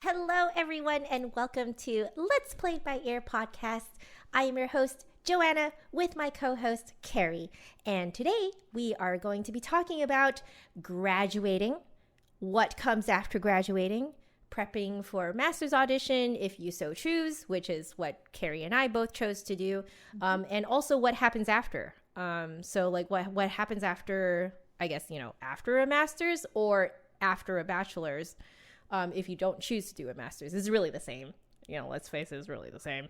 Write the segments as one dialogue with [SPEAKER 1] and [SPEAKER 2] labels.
[SPEAKER 1] Hello, everyone, and welcome to Let's Play by Ear podcast. I am your host, Joanna, with my co-host, Carrie. And today we are going to be talking about graduating, what comes after graduating, prepping for master's audition, if you so choose, which is what Carrie and I both chose to do, and also what happens after. What happens after, I guess, after a master's or after a bachelor's. If you don't choose to do a master's, it's really the same. Let's face it, it's really the same.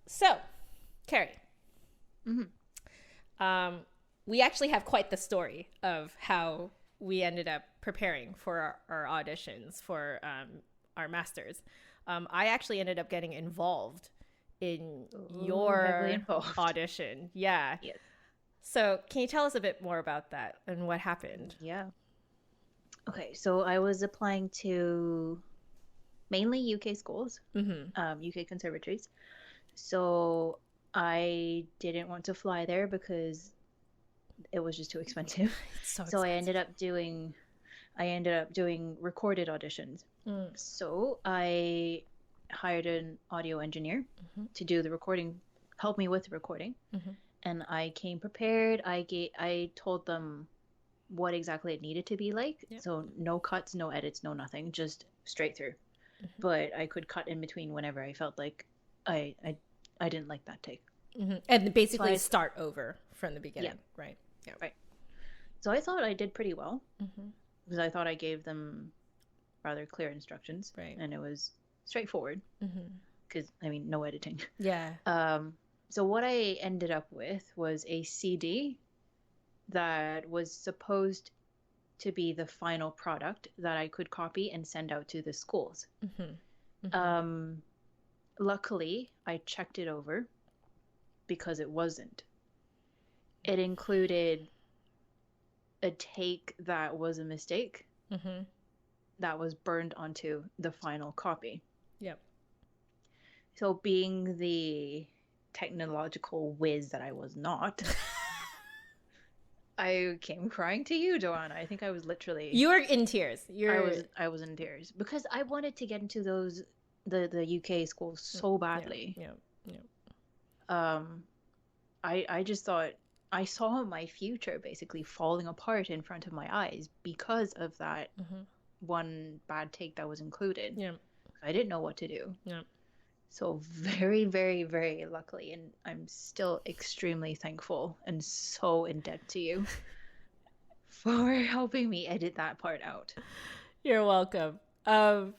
[SPEAKER 1] So, Carrie, we actually have quite the story of how we ended up preparing for our auditions for our master's. I actually ended up getting involved in your audition. Yeah.
[SPEAKER 2] Yes.
[SPEAKER 1] So, can you tell us a bit more about that and what happened?
[SPEAKER 2] Yeah. Okay, so I was applying to mainly UK schools, UK conservatories. So I didn't want to fly there because it was just too expensive. So I ended up doing recorded auditions. So I hired an audio engineer to do the recording, help me with the recording, and I came prepared. I told them what exactly it needed to be like. Yep. So no cuts, no edits, no nothing, just straight through. But I could cut in between whenever I felt like I didn't like that take.
[SPEAKER 1] And basically start over from the beginning. Yeah. Right.
[SPEAKER 2] Yeah. Right. So I thought I did pretty well because I thought I gave them rather clear instructions.
[SPEAKER 1] Right.
[SPEAKER 2] And it was straightforward because no editing.
[SPEAKER 1] Yeah.
[SPEAKER 2] So what I ended up with was a CD that was supposed to be the final product that I could copy and send out to the schools. Luckily, I checked it over because it wasn't. It included a take that was a mistake that was burned onto the final copy.
[SPEAKER 1] Yep.
[SPEAKER 2] So being the technological whiz that I was not... I came crying to you, Joanna. I think I was literally...
[SPEAKER 1] You were in tears.
[SPEAKER 2] I was in tears because I wanted to get into the UK schools so badly.
[SPEAKER 1] Yeah.
[SPEAKER 2] I just thought I saw my future basically falling apart in front of my eyes because of that one bad take that was included.
[SPEAKER 1] Yeah.
[SPEAKER 2] I didn't know what to do.
[SPEAKER 1] Yeah.
[SPEAKER 2] So very, very, very luckily, and I'm still extremely thankful and so in debt to you for helping me edit that part out.
[SPEAKER 1] You're welcome.
[SPEAKER 2] I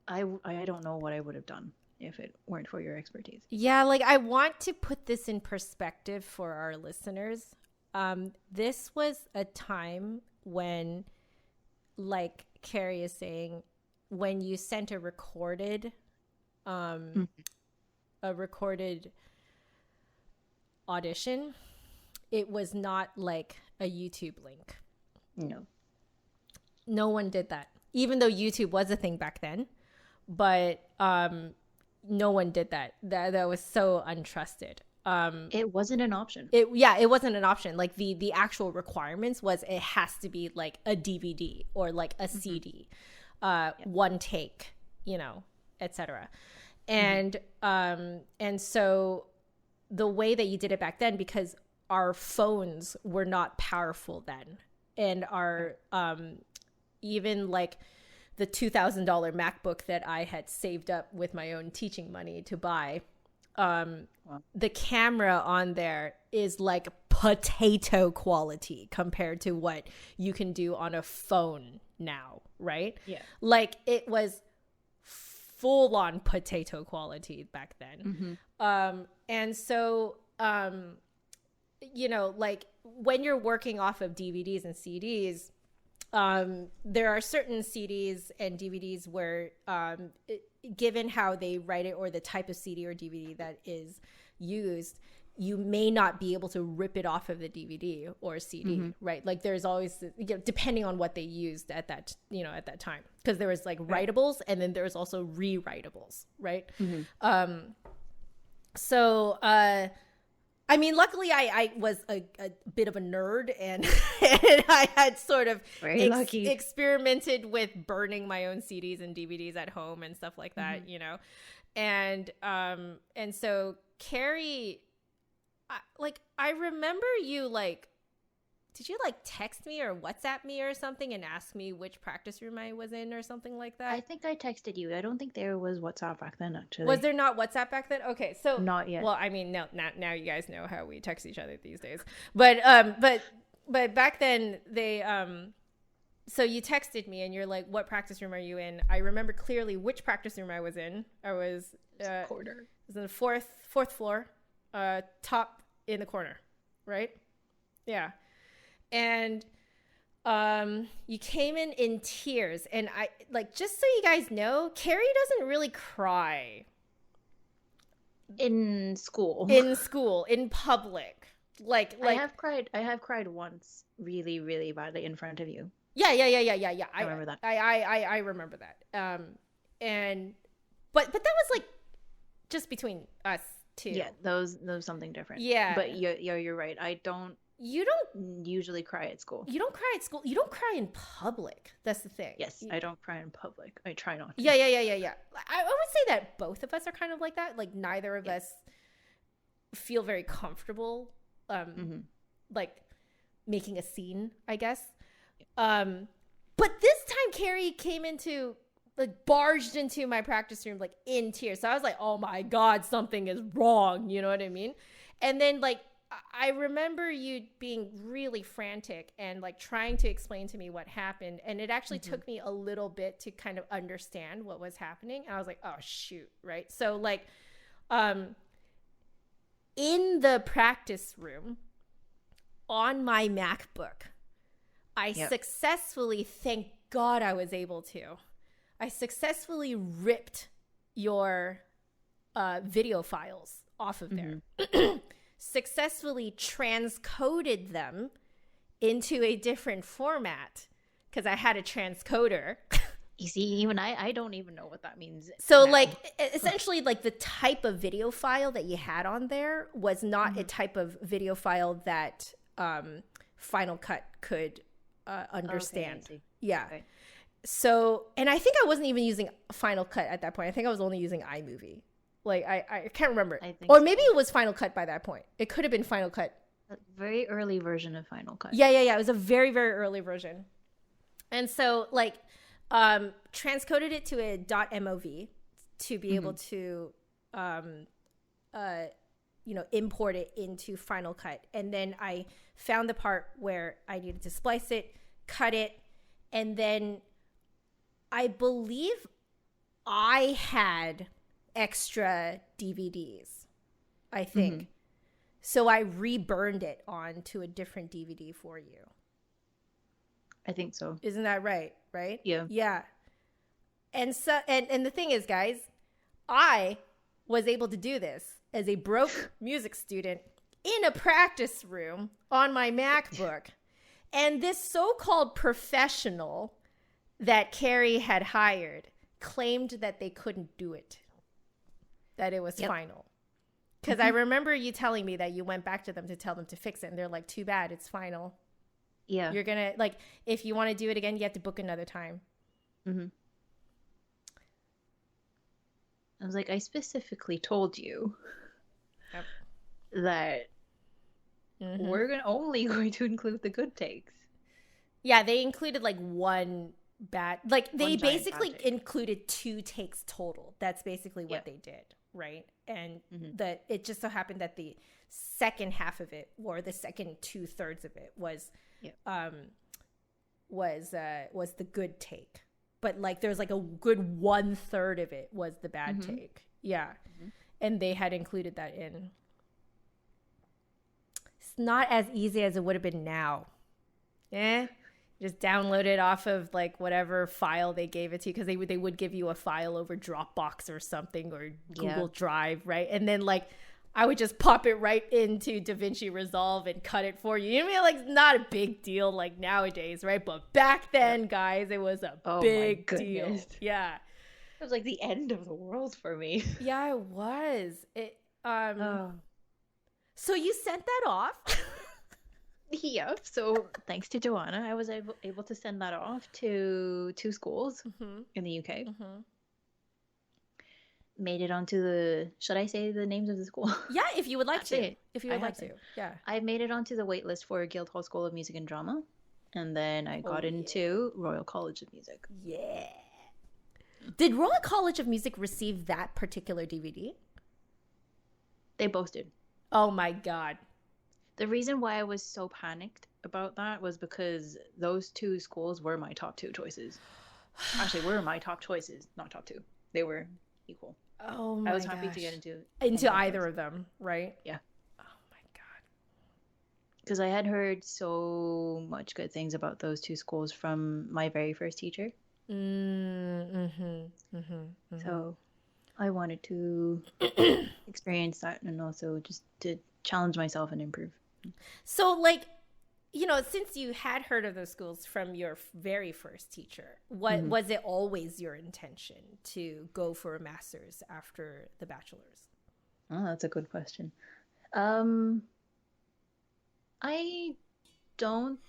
[SPEAKER 2] don't know what I would have done if it weren't for your expertise.
[SPEAKER 1] Yeah, I want to put this in perspective for our listeners. This was a time when, like Carrie is saying, when you sent a recorded audition, it was not like a YouTube link. No one did that, even though YouTube was a thing back then, but no one did that. That was so untrusted.
[SPEAKER 2] It wasn't an option.
[SPEAKER 1] It wasn't an option. Like the actual requirements was it has to be like a DVD or like a CD, one take, etc. And so the way that you did it back then, because our phones were not powerful then, and our even like the $2,000 MacBook that I had saved up with my own teaching money to buy, the camera on there is like potato quality compared to what you can do on a phone now, right?
[SPEAKER 2] Yeah.
[SPEAKER 1] Like it was full-on potato quality back then. And so like when you're working off of DVDs and CDs, there are certain CDs and DVDs where given how they write it or the type of CD or DVD that is used, you may not be able to rip it off of the DVD or CD, right? Like there's always, depending on what they used at that, at that time, because there was like writables and then there's also rewritables, right? So I I mean, luckily I was a bit of a nerd, and, and I had sort of
[SPEAKER 2] Very lucky.
[SPEAKER 1] experimented with burning my own CDs and DVDs at home and stuff like that, you know? And so Carrie, I remember you like, did you like text me or WhatsApp me or something and ask me which practice room I was in or something like that?
[SPEAKER 2] I think I texted you. I don't think there was WhatsApp back then, actually.
[SPEAKER 1] Was there not WhatsApp back then? Okay, so
[SPEAKER 2] not yet.
[SPEAKER 1] Well, I mean, no, now you guys know how we text each other these days. But back then they so you texted me and you're like, "What practice room are you in?" I remember clearly which practice room I was in. I was
[SPEAKER 2] corner.
[SPEAKER 1] It was in the fourth floor, top in the corner, right? Yeah. And you came in tears, and I like, just so you guys know, Carrie doesn't really cry
[SPEAKER 2] in school,
[SPEAKER 1] in public. Like
[SPEAKER 2] I have cried once really, really badly in front of you.
[SPEAKER 1] Yeah.
[SPEAKER 2] I remember that.
[SPEAKER 1] I remember that. But that was like just between us two.
[SPEAKER 2] Yeah, those something different.
[SPEAKER 1] Yeah.
[SPEAKER 2] But you're right. You don't usually cry at school.
[SPEAKER 1] You don't cry at school. You don't cry in public. That's the thing.
[SPEAKER 2] Yes, I don't cry in public. I try not to.
[SPEAKER 1] Yeah. I would say that both of us are kind of like that. Like, neither of us feel very comfortable, like, making a scene, I guess. But this time Carrie came into, like, barged into my practice room, like, in tears. So I was like, oh my God, something is wrong. You know what I mean? And then, like, I remember you being really frantic and like trying to explain to me what happened. And it actually took me a little bit to kind of understand what was happening. And I was like, oh shoot. Right. So like, in the practice room on my MacBook, I successfully, thank God I was able to, I successfully ripped your video files off of there. Successfully transcoded them into a different format because I had a transcoder.
[SPEAKER 2] You see, even I don't even know what that means.
[SPEAKER 1] So now, like, essentially, like, the type of video file that you had on there was not a type of video file that Final Cut could understand. Okay, yeah. Okay. So, and I think I wasn't even using Final Cut at that point. I think I was only using iMovie. Like, I can't remember. Or maybe it was Final Cut by that point. It could have been Final Cut.
[SPEAKER 2] A very early version of Final Cut.
[SPEAKER 1] Yeah. It was a very, very early version. And so, like, transcoded it to a .mov to be able to, import it into Final Cut. And then I found the part where I needed to splice it, cut it, and then I believe I had extra DVDs, I think. So I reburned it onto a different DVD for you.
[SPEAKER 2] I think so.
[SPEAKER 1] Isn't that right? Right?
[SPEAKER 2] Yeah.
[SPEAKER 1] Yeah. And so and the thing is, guys, I was able to do this as a broke music student in a practice room on my MacBook. And this so-called professional that Carrie had hired claimed that they couldn't do it. That it was final. Because I remember you telling me that you went back to them to tell them to fix it. And they're like, too bad, it's final.
[SPEAKER 2] Yeah.
[SPEAKER 1] You're going to, like, if you want to do it again, you have to book another time.
[SPEAKER 2] I was like, I specifically told you that we're only going to include the good takes.
[SPEAKER 1] Yeah, they included like one bad, like they basically included 2 takes total. That's basically what they did, right? And that it just so happened that the second half of it, or the second 2/3 of it, was the good take. But like there's like a good 1/3 of it was the bad take. Yeah. And they had included that in. It's not as easy as it would have been now. Just download it off of like whatever file they gave it to you, because they would give you a file over Dropbox or something, or Google Drive, right? And then like I would just pop it right into DaVinci Resolve and cut it for you. You know what I mean? Like, not a big deal like nowadays, right? But back then, guys, it was a big deal. Yeah.
[SPEAKER 2] It was like the end of the world for me.
[SPEAKER 1] Yeah, it was. So you sent that off?
[SPEAKER 2] Yeah. So thanks to Joanna, I was able to send that off to 2 schools in the UK. Made it onto the, should I say the names of the school?
[SPEAKER 1] Yeah, if you would like to.
[SPEAKER 2] Actually,
[SPEAKER 1] If you would like to. Yeah.
[SPEAKER 2] I made it onto the waitlist for Guildhall School of Music and Drama. And then I got
[SPEAKER 1] yeah.
[SPEAKER 2] into Royal College of Music.
[SPEAKER 1] Yeah. Did Royal College of Music receive that particular DVD?
[SPEAKER 2] They both did.
[SPEAKER 1] Oh my God.
[SPEAKER 2] The reason why I was so panicked about that was because those 2 schools were my top 2 choices. Actually, were my top choices, not top 2. They were equal.
[SPEAKER 1] Oh my
[SPEAKER 2] I was happy
[SPEAKER 1] gosh.
[SPEAKER 2] to get
[SPEAKER 1] into either of them, right?
[SPEAKER 2] Yeah.
[SPEAKER 1] Oh my God.
[SPEAKER 2] Because I had heard so much good things about those 2 schools from my very first teacher. So I wanted to experience that and also just to challenge myself and improve.
[SPEAKER 1] So, like, you know, since you had heard of those schools from your very first teacher, what was it always your intention to go for a master's after the bachelor's?
[SPEAKER 2] Oh, that's a good question. I don't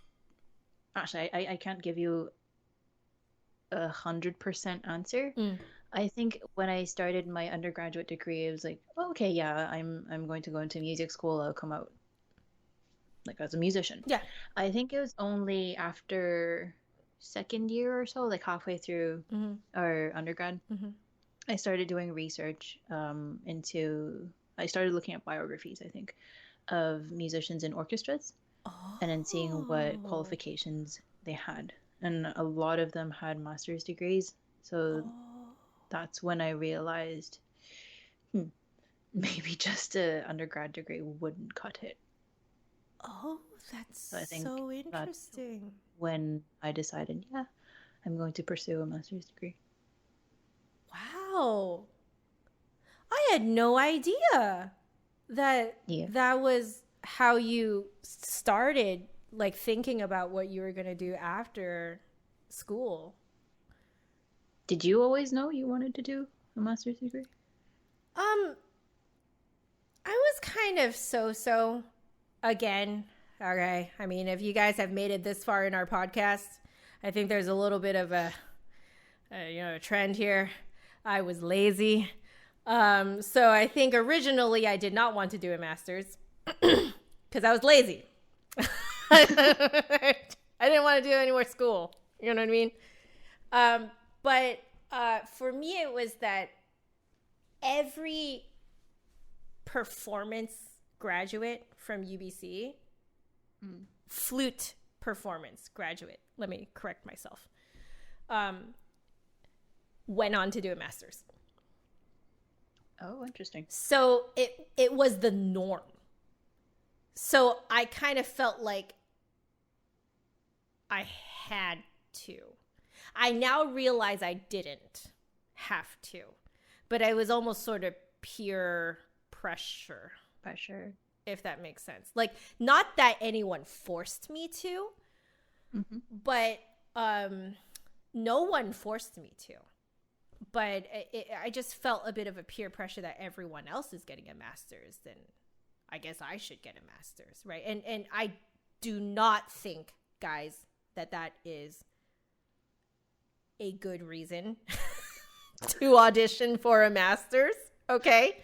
[SPEAKER 2] actually. I can't give you 100% answer. I think when I started my undergraduate degree, it was like, oh, okay, yeah, I'm going to go into music school. I'll come out like as a musician.
[SPEAKER 1] Yeah.
[SPEAKER 2] I think it was only after second year or so, like halfway through our undergrad, I started doing research I started looking at biographies, I think, of musicians in orchestras and then seeing what qualifications they had. And a lot of them had master's degrees. So that's when I realized maybe just an undergrad degree wouldn't cut it.
[SPEAKER 1] Oh, that's
[SPEAKER 2] So I think
[SPEAKER 1] so interesting.
[SPEAKER 2] When I decided, yeah, I'm going to pursue a master's degree.
[SPEAKER 1] Wow. I had no idea that that was how you started, like, thinking about what you were going to do after school.
[SPEAKER 2] Did you always know you wanted to do a master's degree?
[SPEAKER 1] I was kind of so again. Okay. I mean, if you guys have made it this far in our podcast, I think there's a little bit of a trend here. I was lazy. So I think originally I did not want to do a master's because I was lazy. I didn't want to do any more school. You know what I mean? But for me, it was that every performance graduate from UBC, flute performance graduate, let me correct myself, went on to do a master's.
[SPEAKER 2] Oh, interesting.
[SPEAKER 1] So it was the norm. So I kind of felt like I had to. I now realize I didn't have to, but I was almost sort of peer pressure, if that makes sense. Like, not that anyone forced me to, but no one forced me to. But I just felt a bit of a peer pressure that everyone else is getting a master's, then I guess I should get a master's, right? And I do not think, guys, that is a good reason to audition for a master's, okay?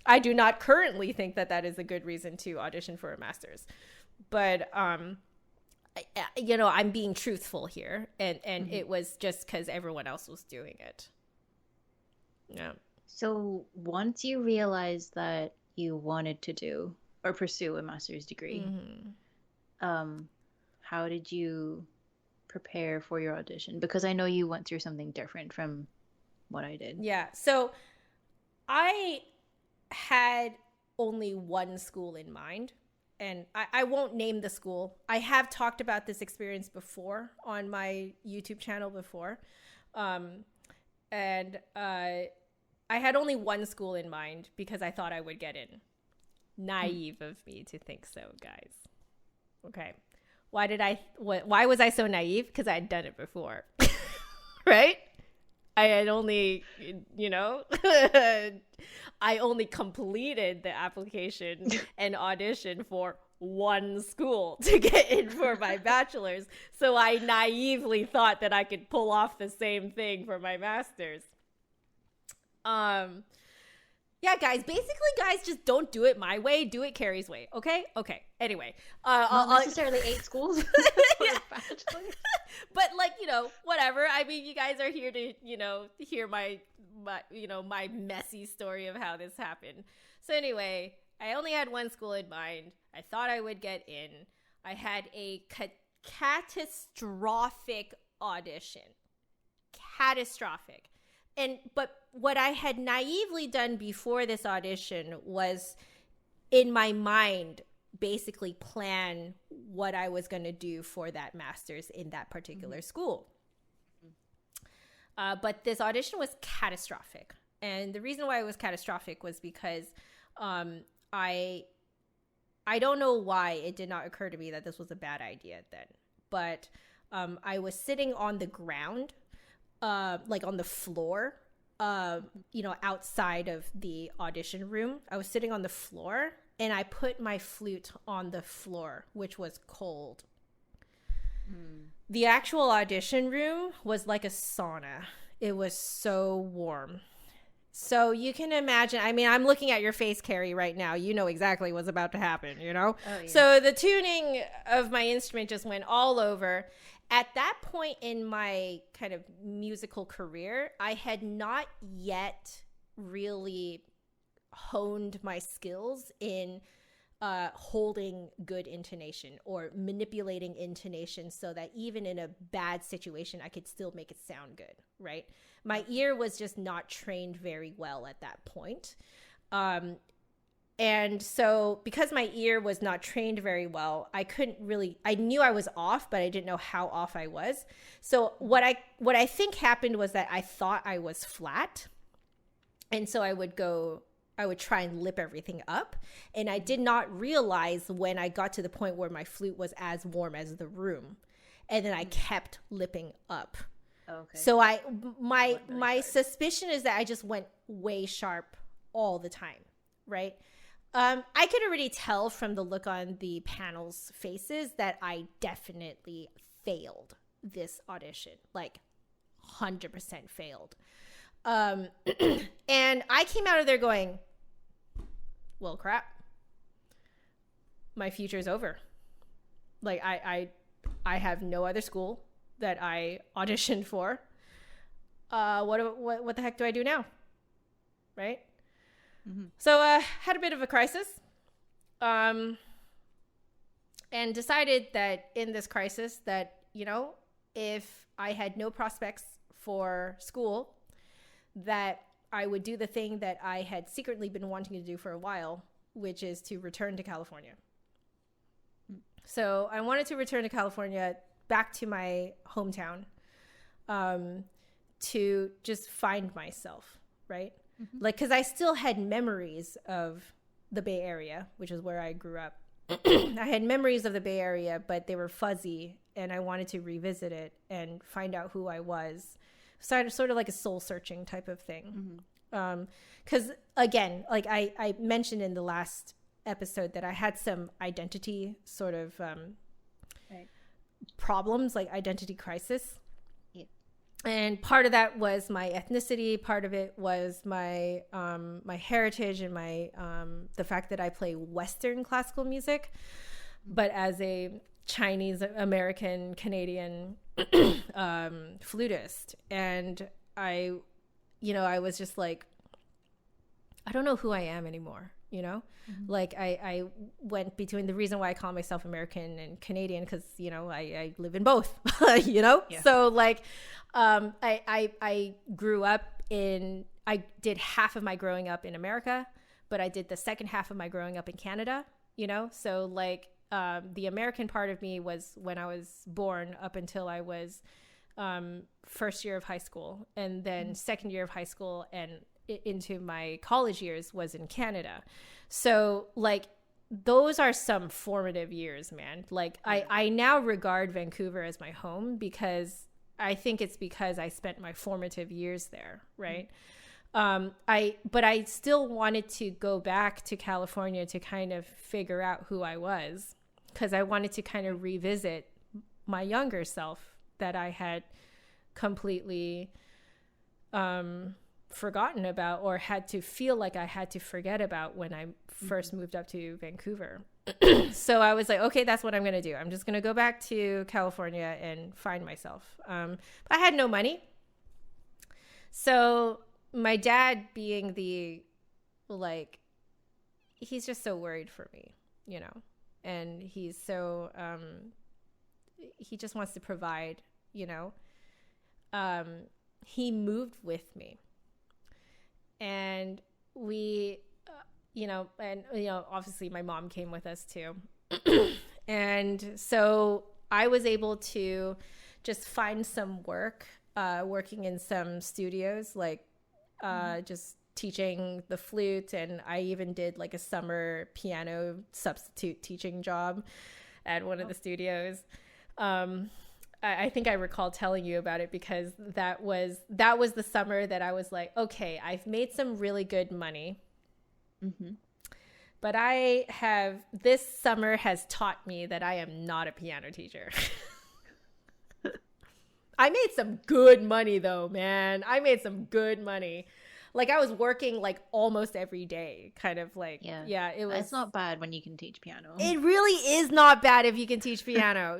[SPEAKER 1] I do not currently think that is a good reason to audition for a master's. But, I'm being truthful here, and it was just because everyone else was doing it. Yeah. So
[SPEAKER 2] once you realized that you wanted to do or pursue a master's degree, how did you prepare for your audition? Because I know you went through something different from what I did.
[SPEAKER 1] Yeah. So I had only one school in mind, and I won't name the school. I have talked about this experience before on my YouTube channel before. And I had only one school in mind because I thought I would get in. Naive of me to think so, guys. Okay. Why was I so naive? Because I'd done it before. Right? I had only, you know, I only completed the application and audition for one school to get in for my bachelor's. So I naively thought that I could pull off the same thing for my master's. Yeah, guys, basically, guys, just don't do it my way. Do it Carrie's way. Okay. Anyway,
[SPEAKER 2] not necessarily 8 schools.
[SPEAKER 1] Yeah. But like, you know, whatever. I mean, you guys are here to, you know, hear my messy story of how this happened. So anyway, I only had one school in mind. I thought I would get in. I had a catastrophic audition. Catastrophic. But what I had naively done before this audition was, in my mind, basically plan what I was going to do for that master's in that particular school. But this audition was catastrophic. And the reason why it was catastrophic was because I don't know why it did not occur to me that this was a bad idea then. But I was sitting on the ground, like on the floor, you know, outside of the audition room. I was sitting on the floor, and I put my flute on the floor, which was cold. The actual audition room was like a sauna. It was so warm. So you can imagine, I mean, I'm looking at your face, Carrie, right now. You know exactly what's about to happen, you know? Oh, yeah. So the tuning of my instrument just went all over. At that point in my kind of musical career, I had not yet really honed my skills in holding good intonation or manipulating intonation so that even in a bad situation, I could still make it sound good, right? My ear was just not trained very well at that point. And so because my ear was not trained very well, I knew I was off, but I didn't know how off I was. So what I think happened was that I thought I was flat. And so I would try and lip everything up. And I did not realize when I got to the point where my flute was as warm as the room. And then I kept lipping up. Okay. So my suspicion is that I just went way sharp all the time, right? I could already tell from the look on the panel's faces that I definitely failed this audition, like 100% failed. And I came out of there going, well, crap, my future's over. Like I have no other school that I auditioned for. What the heck do I do now? Right? Mm-hmm. So had a bit of a crisis, and decided that in this crisis that, you know, if I had no prospects for school, that I would do the thing that I had secretly been wanting to do for a while, which is to return to California. So I wanted to return to California, back to my hometown, to just find myself, right? Mm-hmm. Like, because I still had memories of the Bay Area, which is where I grew up. I had memories of the Bay Area, but they were fuzzy, and I wanted to revisit it and find out who I was. Sort of like a soul searching type of thing. Because again, like I mentioned in the last episode that I had some identity sort of problems, like identity crisis. Yeah. And part of that was my ethnicity. Part of it was my my heritage and my the fact that I play Western classical music, but as a Chinese American Canadian flutist. And I was just like, I don't know who I am anymore, you know? Mm-hmm. Like I went between the reason why I call myself American and Canadian, because, you know, I live in both, you know? Yeah. So like I grew up I did half of my growing up in America, but I did the second half of my growing up in Canada, you know? So like the American part of me was when I was born up until I was first year of high school, and then second year of high school and into my college years was in Canada. So like those are some formative years, man. Like I now regard Vancouver as my home because I think it's because I spent my formative years there, right? But I still wanted to go back to California to kind of figure out who I was, because I wanted to kind of revisit my younger self that I had completely forgotten about, or had to feel like I had to forget about when I first moved up to Vancouver. So I was like, okay, that's what I'm going to do. I'm just going to go back to California and find myself. I had no money. So my dad, being he's just so worried for me, and he's so, he just wants to provide, he moved with me, and we, obviously my mom came with us too. And so I was able to just find some work, working in some studios, just teaching the flute. And I even did like a summer piano substitute teaching job at one of the studios. I think I recall telling you about it, because that was the summer that I was like, okay, I've made some really good money. Mm-hmm. But this summer has taught me that I am not a piano teacher. I made some good money though, man. I made some good money. Like, I was working like almost every day, kind of like, yeah, it was.
[SPEAKER 2] It's not bad when you can teach piano.
[SPEAKER 1] It really is not bad if you can teach piano,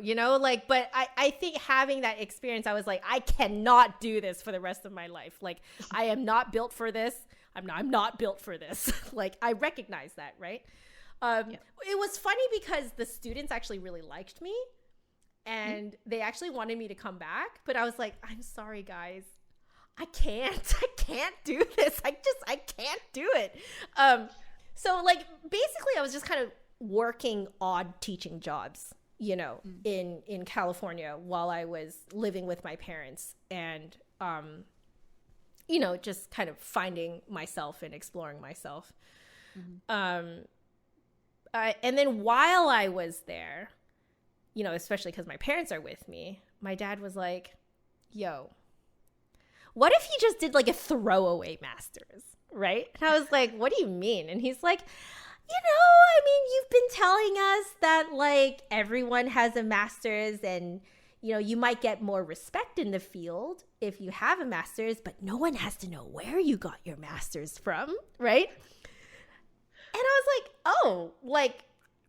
[SPEAKER 1] but I think having that experience, I was like, I cannot do this for the rest of my life. Like, I am not built for this. I'm not built for this. Like, I recognize that, right? It was funny because the students actually really liked me, and they actually wanted me to come back. But I was like, I'm sorry, guys. I can't do this. I can't do it. So like, basically I was just kind of working odd teaching jobs, in California while I was living with my parents, and, just kind of finding myself and exploring myself. Mm-hmm. And then while I was there, especially because my parents are with me, my dad was like, yo, what if you just did like a throwaway master's, right? And I was like, what do you mean? And he's like, you've been telling us that like everyone has a master's, and, you might get more respect in the field if you have a master's, but no one has to know where you got your master's from, right? And I was like, oh, like,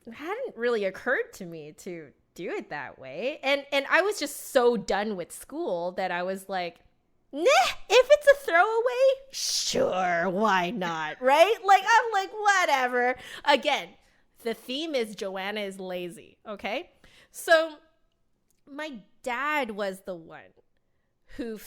[SPEAKER 1] it hadn't really occurred to me to do it that way. And I was just so done with school that I was like, nah, if it's a throwaway, sure, why not, right? Like, I'm like, whatever. Again, the theme is Joanna is lazy, okay? So my dad was the one who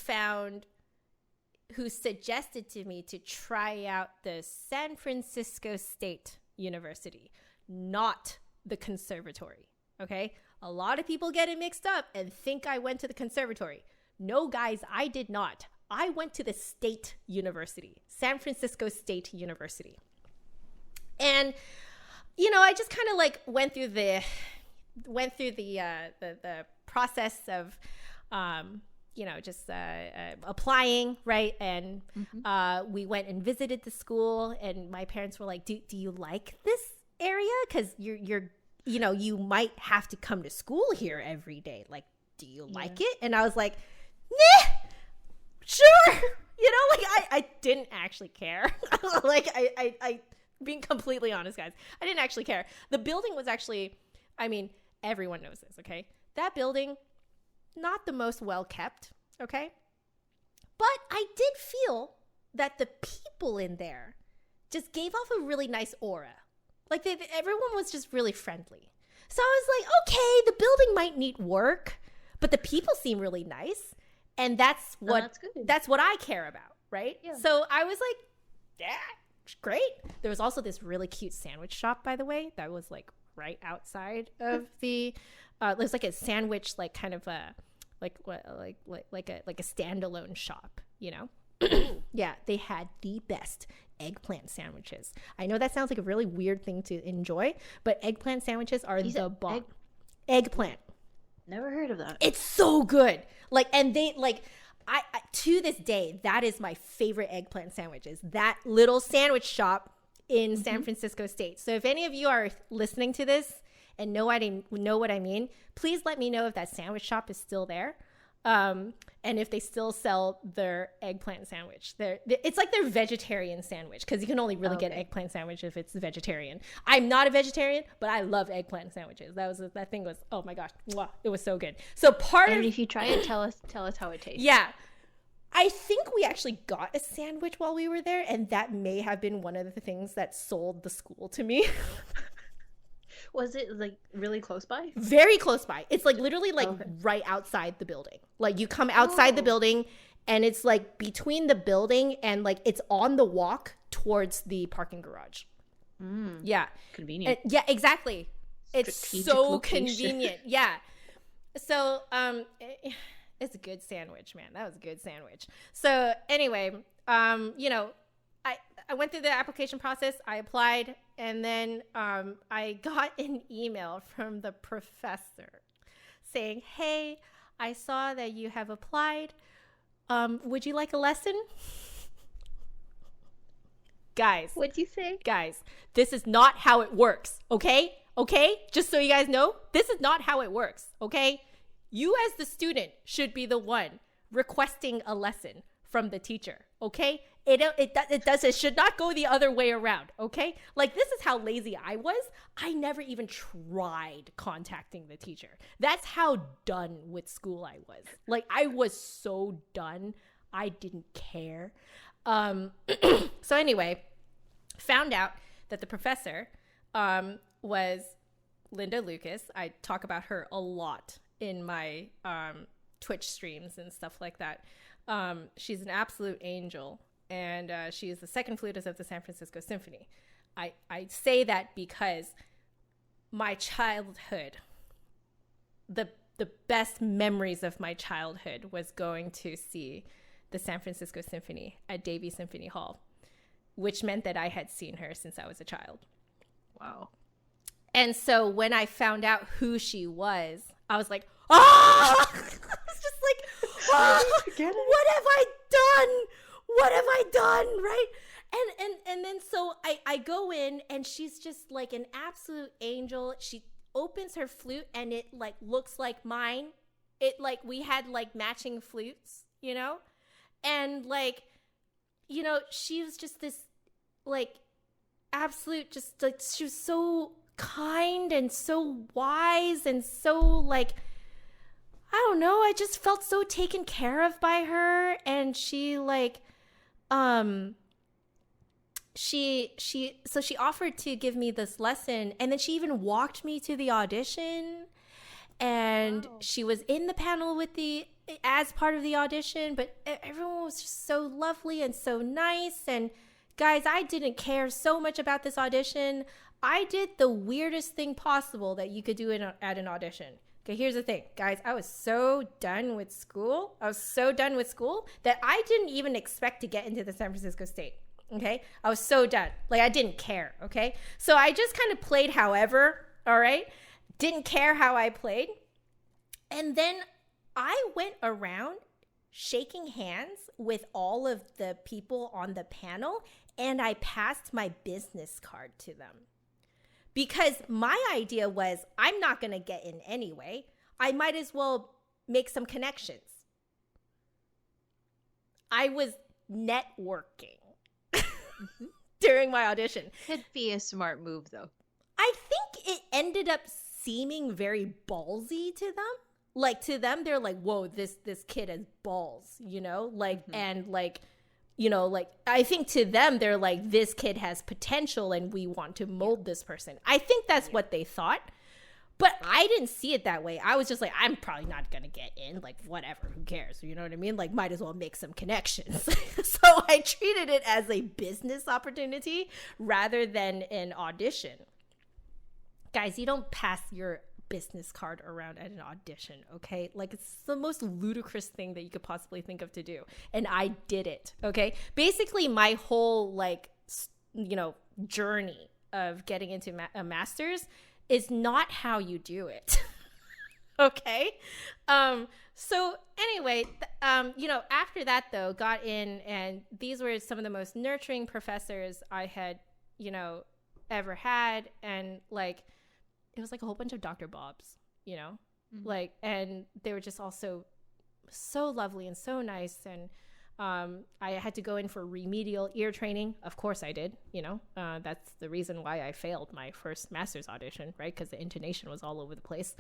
[SPEAKER 1] suggested to me to try out the San Francisco State University, not the conservatory, okay? A lot of people get it mixed up and think I went to the conservatory. No, guys, I did not. I went to the state university, San Francisco State University. And, I just kind of like went through the process of, applying, right? And we went and visited the school, and my parents were like, do you like this area? Because you might have to come to school here every day. Like, do you like it? And I was like, nah, sure. I didn't actually care. Like, I being completely honest, guys, I didn't actually care. The building was actually, everyone knows this, okay? That building, not the most well kept, okay? But I did feel that the people in there just gave off a really nice aura. Like, everyone was just really friendly. So I was like, okay, the building might need work, but the people seem really nice. And that's what I care about, right? Yeah. So I was like, yeah, great. There was also this really cute sandwich shop, by the way, that was like right outside of the it was like a sandwich, like kind of a like a standalone shop, Yeah, they had the best eggplant sandwiches. I know that sounds like a really weird thing to enjoy, but eggplant sandwiches are the bomb. Eggplant.
[SPEAKER 2] Never heard of that.
[SPEAKER 1] It's so good. Like, and they like, I to this day, that is my favorite eggplant sandwiches. That little sandwich shop in San Francisco State. So if any of you are listening to this and know what I mean, please let me know if that sandwich shop is still there. And if they still sell their eggplant sandwich. It's like their vegetarian sandwich, because you can only really get eggplant sandwich if it's vegetarian. I'm not a vegetarian, but I love eggplant sandwiches. That thing was, oh my gosh, mwah, it was so good. So
[SPEAKER 2] and if you try it, tell us how it tastes.
[SPEAKER 1] Yeah. I think we actually got a sandwich while we were there, and that may have been one of the things that sold the school to me.
[SPEAKER 2] Was it like really close by?
[SPEAKER 1] Very close by. It's like literally like right outside the building. Like you come outside the building and it's like between the building and like it's on the walk towards the parking garage. Yeah.
[SPEAKER 2] Convenient.
[SPEAKER 1] Yeah, exactly. It's so convenient. Yeah. So it's a good sandwich, man. That was a good sandwich. So anyway, you know, I went through the application process. I applied, and then I got an email from the professor saying, "Hey, I saw that you have applied. Would you like a lesson?" Guys.
[SPEAKER 2] What'd you say?
[SPEAKER 1] Guys, this is not how it works, okay? Okay? Just so you guys know, this is not how it works, okay? You as the student should be the one requesting a lesson from the teacher, okay? It should not go the other way around, okay? Like, this is how lazy I was. I never even tried contacting the teacher. That's how done with school I was. Like, I was so done. I didn't care. So anyway, found out that the professor was Linda Lucas. I talk about her a lot in my Twitch streams and stuff like that. She's an absolute angel. And she is the second flutist of the San Francisco Symphony. I say that because my childhood, the best memories of my childhood was going to see the San Francisco Symphony at Davie Symphony Hall, which meant that I had seen her since I was a child.
[SPEAKER 2] Wow.
[SPEAKER 1] And so when I found out who she was, I was like, ah! I was just like, oh, what have I done? What have I done? Right? And then so I go in, and she's just like an absolute angel. She opens her flute, and it like looks like mine. It like we had like matching flutes, you know? And like, you know, she was just this like absolute, just like, she was so kind and so wise and so like, I don't know, I just felt so taken care of by her. And she like, she offered to give me this lesson, and then she even walked me to the audition, and she was in the panel as part of the audition, but everyone was just so lovely and so nice. And guys, I didn't care so much about this audition. I did the weirdest thing possible that you could do at an audition. Okay, here's the thing, guys. I was so done with school. That I didn't even expect to get into the San Francisco State. Okay, I was so done. Like, I didn't care. Okay, so I just kind of played however. All right, didn't care how I played. And then I went around shaking hands with all of the people on the panel, and I passed my business card to them. Because my idea was, I'm not going to get in anyway. I might as well make some connections. I was networking during my audition.
[SPEAKER 2] Could be a smart move, though.
[SPEAKER 1] I think it ended up seeming very ballsy to them. Like, to them, they're like, whoa, this kid has balls, you know? Like, and like, you know, like, I think to them, they're like, this kid has potential and we want to mold this person. I think that's what they thought. But I didn't see it that way. I was just like, I'm probably not going to get in. Like, whatever, who cares? You know what I mean? Like, might as well make some connections. So I treated it as a business opportunity rather than an audition. Guys, you don't pass your business card around at an audition, okay? Like, it's the most ludicrous thing that you could possibly think of to do, and I did it, okay? Basically, my whole like, you know, journey of getting into a master's is not how you do it. Okay. So anyway, after that though, got in, and these were some of the most nurturing professors I had, ever had. And like, it was like a whole bunch of Dr. Bobs, like, and they were just also so lovely and so nice. And I had to go in for remedial ear training. Of course I did, that's the reason why I failed my first master's audition, right? Because the intonation was all over the place.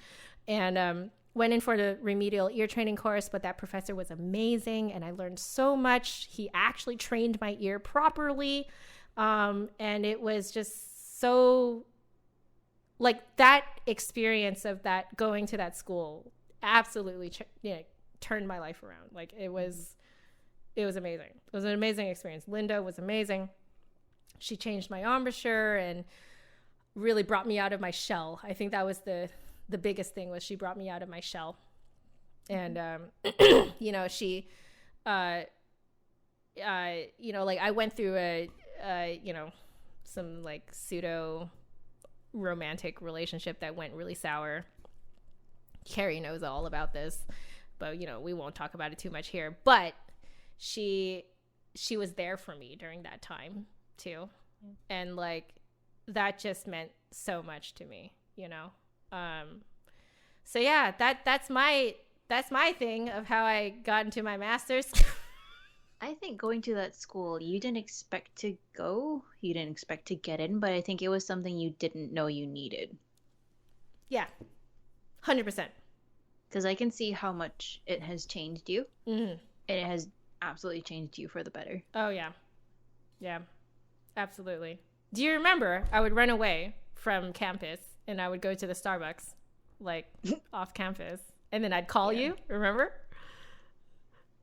[SPEAKER 1] And went in for the remedial ear training course, but that professor was amazing and I learned so much. He actually trained my ear properly. And it was just so, like, that experience of that, going to that school absolutely turned my life around. Like, it was amazing. It was an amazing experience. Linda was amazing. She changed my embouchure and really brought me out of my shell. I think that was the biggest thing, was she brought me out of my shell. And, she, like, I went through some like pseudo romantic relationship that went really sour. Carrie knows all about this, but we won't talk about it too much here. But she was there for me during that time too. And like, that just meant so much to me, so yeah, that's my thing of how I got into my master's.
[SPEAKER 2] I think going to that school, you didn't expect to go, you didn't expect to get in, but I think it was something you didn't know you needed.
[SPEAKER 1] Yeah, 100%.
[SPEAKER 2] Because I can see how much it has changed you.
[SPEAKER 1] Mm-hmm.
[SPEAKER 2] And it has absolutely changed you for the better.
[SPEAKER 1] Oh, yeah. Yeah, absolutely. Do you remember I would run away from campus and I would go to the Starbucks, like, off campus, and then I'd call you, remember?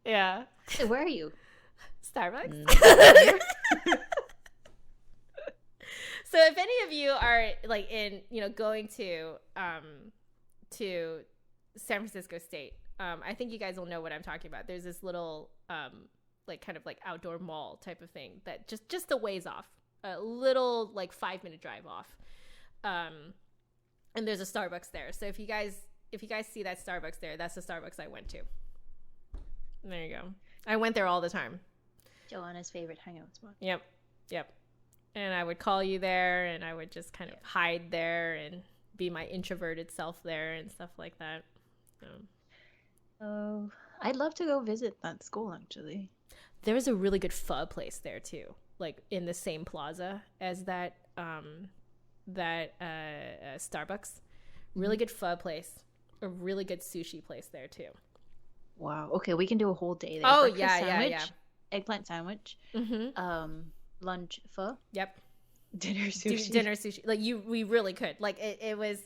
[SPEAKER 1] Yeah.
[SPEAKER 2] Hey, where are you?
[SPEAKER 1] Starbucks. So if any of you are like in, going to San Francisco State, I think you guys will know what I'm talking about. There's this little like kind of like outdoor mall type of thing that just a ways off, a little like 5-minute drive off, and there's a Starbucks there. So if you guys see that Starbucks there, that's the Starbucks I went to. There you go. I went there all the time.
[SPEAKER 2] Joanna's favorite hangout spot.
[SPEAKER 1] Yep. And I would call you there, and I would just kind of hide there and be my introverted self there and stuff like that.
[SPEAKER 2] Oh, I'd love to go visit that school, actually.
[SPEAKER 1] There's a really good pho place there too, like in the same plaza as that Starbucks. Really good pho place. A really good sushi place there too.
[SPEAKER 2] Wow. Okay, we can do a whole day there.
[SPEAKER 1] Oh,
[SPEAKER 2] Breakfast
[SPEAKER 1] yeah,
[SPEAKER 2] sandwich,
[SPEAKER 1] yeah.
[SPEAKER 2] Eggplant sandwich.
[SPEAKER 1] Mm-hmm.
[SPEAKER 2] Lunch pho.
[SPEAKER 1] Yep.
[SPEAKER 2] Dinner sushi.
[SPEAKER 1] Dinner sushi. Like, we really could. Like, it was.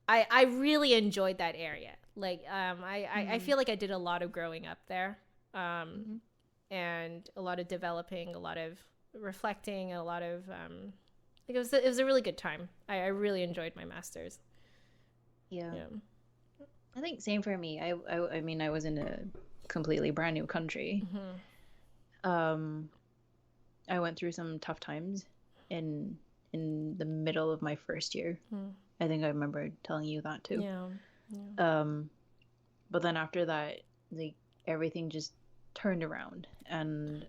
[SPEAKER 1] I really enjoyed that area. Like, I feel like I did a lot of growing up there, and a lot of developing, a lot of reflecting, a lot of. Like, it was a really good time. I really enjoyed my master's.
[SPEAKER 2] Yeah. I think same for me. I mean, I was in a completely brand new country. I went through some tough times in the middle of my first year. I think I remember telling you that too. Yeah. But then after that, like, everything just turned around, and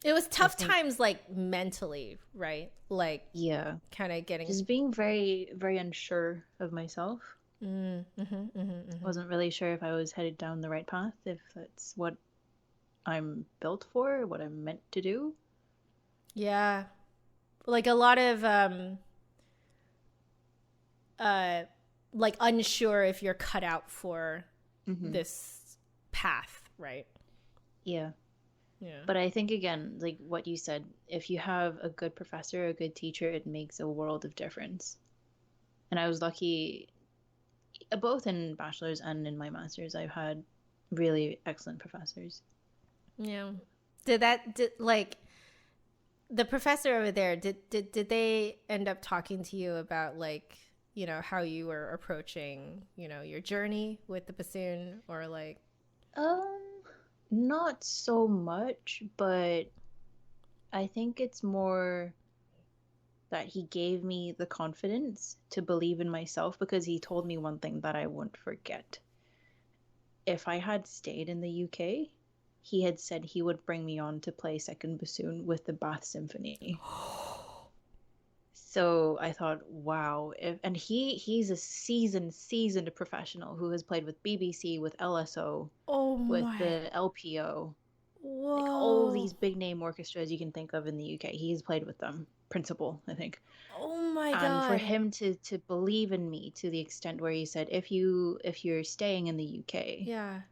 [SPEAKER 1] it was tough times, like, mentally, right? Like,
[SPEAKER 2] yeah,
[SPEAKER 1] kind of getting
[SPEAKER 2] just being very, very unsure of myself. Wasn't really sure if I was headed down the right path, if that's what I'm built for, what I'm meant to do.
[SPEAKER 1] Yeah. Like, a lot of like, unsure if you're cut out for this path, right?
[SPEAKER 2] Yeah. But I think, again, like what you said, if you have a good professor, a good teacher, it makes a world of difference. And I was lucky, both in bachelor's and in my master's, I've had really excellent professors.
[SPEAKER 1] Yeah. Did like, the professor over there, did they end up talking to you about, like, how you were approaching, your journey with the bassoon, or like?
[SPEAKER 2] Not so much, but I think it's more that he gave me the confidence to believe in myself, because he told me one thing that I won't forget. if I had stayed in the UK, he had said he would bring me on to play second bassoon with the Bath Symphony. So I thought, wow. And he's a seasoned professional who has played with BBC, with LSO,
[SPEAKER 1] Oh
[SPEAKER 2] with
[SPEAKER 1] my.
[SPEAKER 2] the LPO, like all
[SPEAKER 1] Whoa.
[SPEAKER 2] these big name orchestras you can think of in the UK. He's played with them. Principal, I think.
[SPEAKER 1] Oh my
[SPEAKER 2] And for
[SPEAKER 1] God.
[SPEAKER 2] him to believe in me to the extent where he said, if you're staying in the UK,
[SPEAKER 1] Yeah.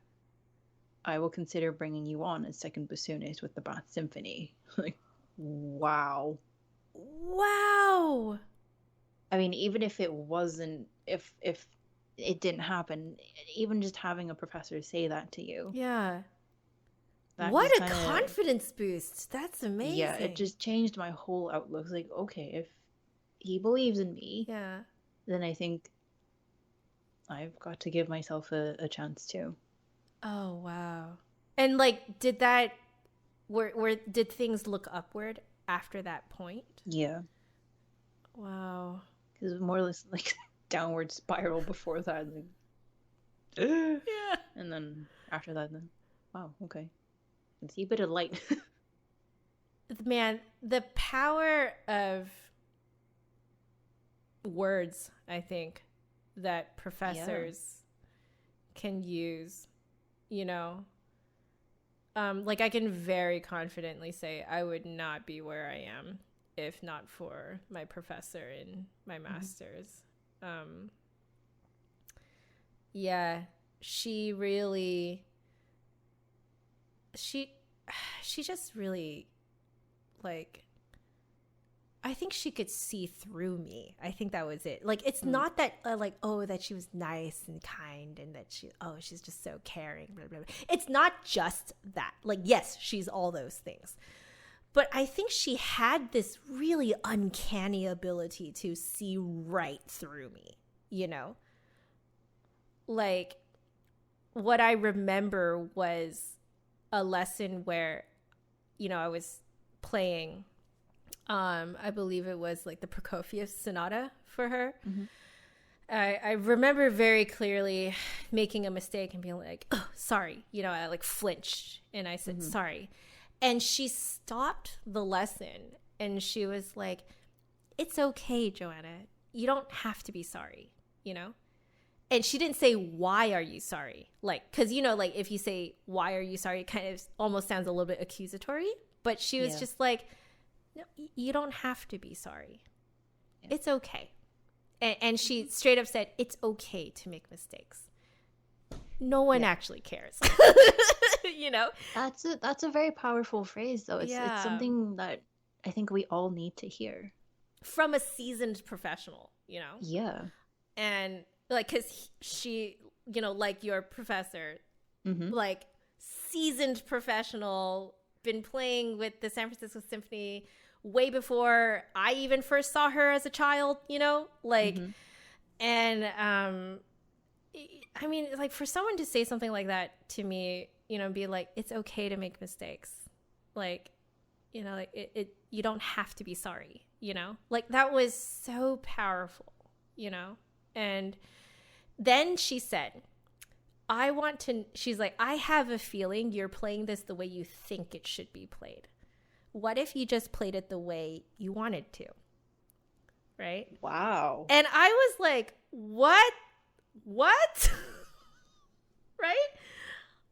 [SPEAKER 2] I will consider bringing you on as second bassoonist with the Bath Symphony. Like, wow.
[SPEAKER 1] Wow.
[SPEAKER 2] I mean, even if it wasn't, if it didn't happen, even just having a professor say that to you,
[SPEAKER 1] Yeah.
[SPEAKER 2] that
[SPEAKER 1] What
[SPEAKER 2] just
[SPEAKER 1] a
[SPEAKER 2] kinda,
[SPEAKER 1] confidence boost. That's amazing.
[SPEAKER 2] yeah, it just changed my whole outlook. It's like, okay, if he believes in me,
[SPEAKER 1] Yeah.
[SPEAKER 2] then I think I've got to give myself a chance too.
[SPEAKER 1] Oh wow. And like did that did things look upward after that point?
[SPEAKER 2] Yeah,
[SPEAKER 1] Wow.
[SPEAKER 2] because it was more or less like downward spiral before that. Like,
[SPEAKER 1] Yeah.
[SPEAKER 2] and then after that, then, wow, okay. I can see a bit of light.
[SPEAKER 1] Man, the power of words, I think, that professors can use, you know. Like I can very confidently say I would not be where I am if not for my professor in my master's. Yeah, she really, she just really, like, I think she could see through me. I think that was it. Like, it's not that, like, oh, that she was nice and kind and that she's just so caring, blah, blah, blah. It's not just that. Like, yes, she's all those things. But I think she had this really uncanny ability to see right through me, you know? Like, what I remember was a lesson where, you know, I was playing, I believe it was like the Prokofiev Sonata for her. Mm-hmm. I remember very clearly making a mistake and being like, oh, sorry. You know, I like flinched and I said, sorry. And she stopped the lesson and she was like, it's okay, Joanna. You don't have to be sorry, you know? And she didn't say, why are you sorry? Like, because, you know, like if you say, why are you sorry, it kind of almost sounds a little bit accusatory. But she was just like, no, you don't have to be sorry. Yeah. It's okay. And she straight up said, it's okay to make mistakes. No one actually cares. You know?
[SPEAKER 2] That's a very powerful phrase, though. It's something that I think we all need to hear.
[SPEAKER 1] From a seasoned professional, you know?
[SPEAKER 2] Yeah.
[SPEAKER 1] And like, because she, you know, like your professor, like seasoned professional, been playing with the San Francisco Symphony way before I even first saw her as a child, you know? Like, and I mean, like for someone to say something like that to me, you know, be like, it's okay to make mistakes. Like, you know, like it you don't have to be sorry, you know? Like that was so powerful, you know? And then she said, she's like, I have a feeling you're playing this the way you think it should be played. What if you just played it the way you wanted to? Right?
[SPEAKER 2] Wow.
[SPEAKER 1] And I was like, what? Right?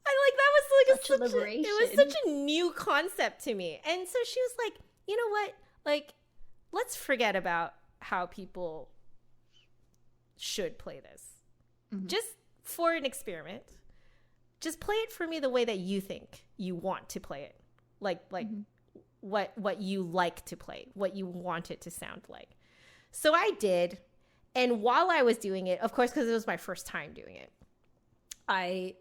[SPEAKER 1] That was like
[SPEAKER 2] such a liberation.
[SPEAKER 1] It was such a new concept to me. And so she was like, you know what? Like, let's forget about how people should play this. Just for an experiment. Just play it for me the way that you think you want to play it. Like what you like to play, what you want it to sound like. So I did. And while I was doing it, of course, because it was my first time doing it, I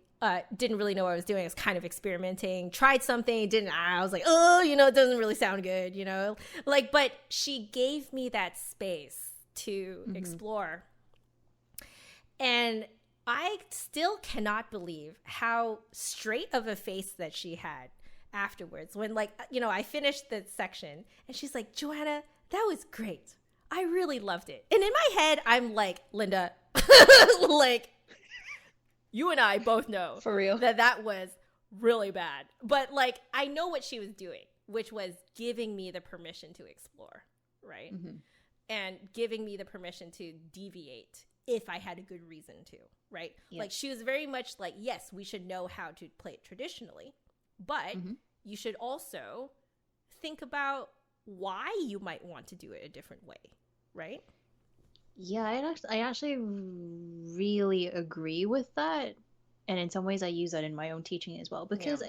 [SPEAKER 1] didn't really know what I was doing. I was kind of experimenting, tried something, I was like, oh, you know, it doesn't really sound good, you know? Like, but she gave me that space to explore. And I still cannot believe how straight of a face that she had afterwards when, like, you know, I finished the section and she's like, Joanna, that was great. I really loved it. And in my head, I'm like, Linda, like, You and I both know
[SPEAKER 2] For real.
[SPEAKER 1] that was really bad. But like, I know what she was doing, which was giving me the permission to explore, right?
[SPEAKER 2] Mm-hmm.
[SPEAKER 1] And giving me the permission to deviate if I had a good reason to, right?
[SPEAKER 2] Yeah.
[SPEAKER 1] Like, she was very much like, yes, we should know how to play it traditionally, but you should also think about why you might want to do it a different way, right?
[SPEAKER 2] Yeah, I actually really agree with that. And in some ways, I use that in my own teaching as well. Because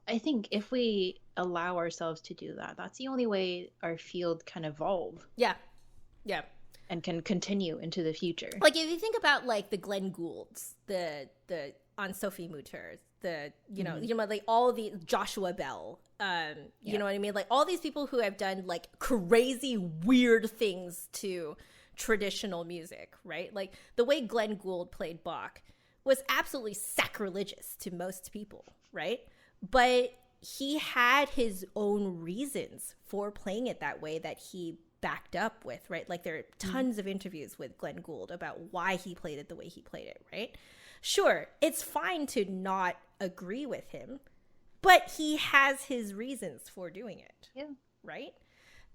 [SPEAKER 2] I think if we allow ourselves to do that, that's the only way our field can evolve.
[SPEAKER 1] Yeah. Yeah.
[SPEAKER 2] And can continue into the future.
[SPEAKER 1] Like, if you think about like the Glenn Goulds, the on Sophie Mutter, the you know like all the Joshua Bell, you know what I mean, like all these people who have done like crazy weird things to traditional music, right? Like the way Glenn Gould played Bach was absolutely sacrilegious to most people, right? But he had his own reasons for playing it that way that he backed up with, right? Like there are tons of interviews with Glenn Gould about why he played it the way he played it, right? Sure, it's fine to not agree with him, but he has his reasons for doing it.
[SPEAKER 2] Yeah.
[SPEAKER 1] Right?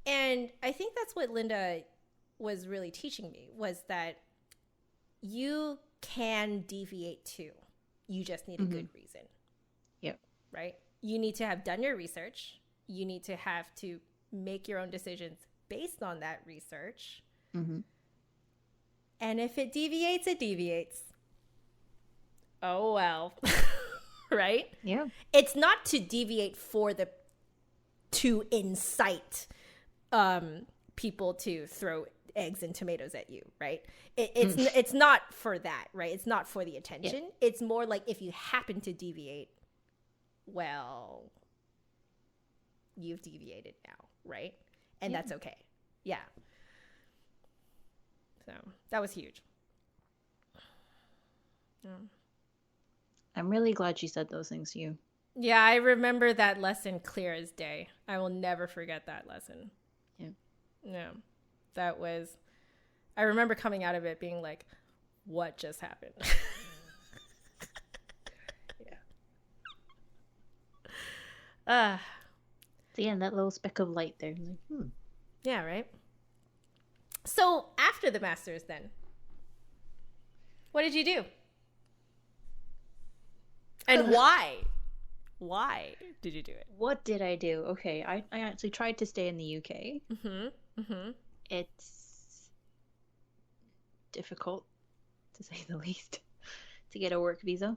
[SPEAKER 1] And I think that's what Linda was really teaching me, was that you can deviate too. You just need a good reason.
[SPEAKER 2] Yep.
[SPEAKER 1] Right? You need to have done your research. You need to have to make your own decisions based on that research. And if it deviates, it deviates. Oh, well. Right?
[SPEAKER 2] Yeah.
[SPEAKER 1] It's not to deviate to incite people to throw eggs and tomatoes at you, right? It's not for that, right? It's not for the attention. Yeah. It's more like if you happen to deviate, well, you've deviated now, right? And that's okay. Yeah. So that was huge.
[SPEAKER 2] I'm really glad she said those things to you.
[SPEAKER 1] Yeah, I remember that lesson clear as day. I will never forget that lesson.
[SPEAKER 2] Yeah.
[SPEAKER 1] Yeah. That was, I remember coming out of it being like, what just happened?
[SPEAKER 2] Yeah. So yeah, that little speck of light there. Like,
[SPEAKER 1] Yeah, right? So after the master's then, what did you do? And why? Why did you do it?
[SPEAKER 2] What did I do? Okay, I actually tried to stay in the UK. It's difficult, to say the least, to get a work visa.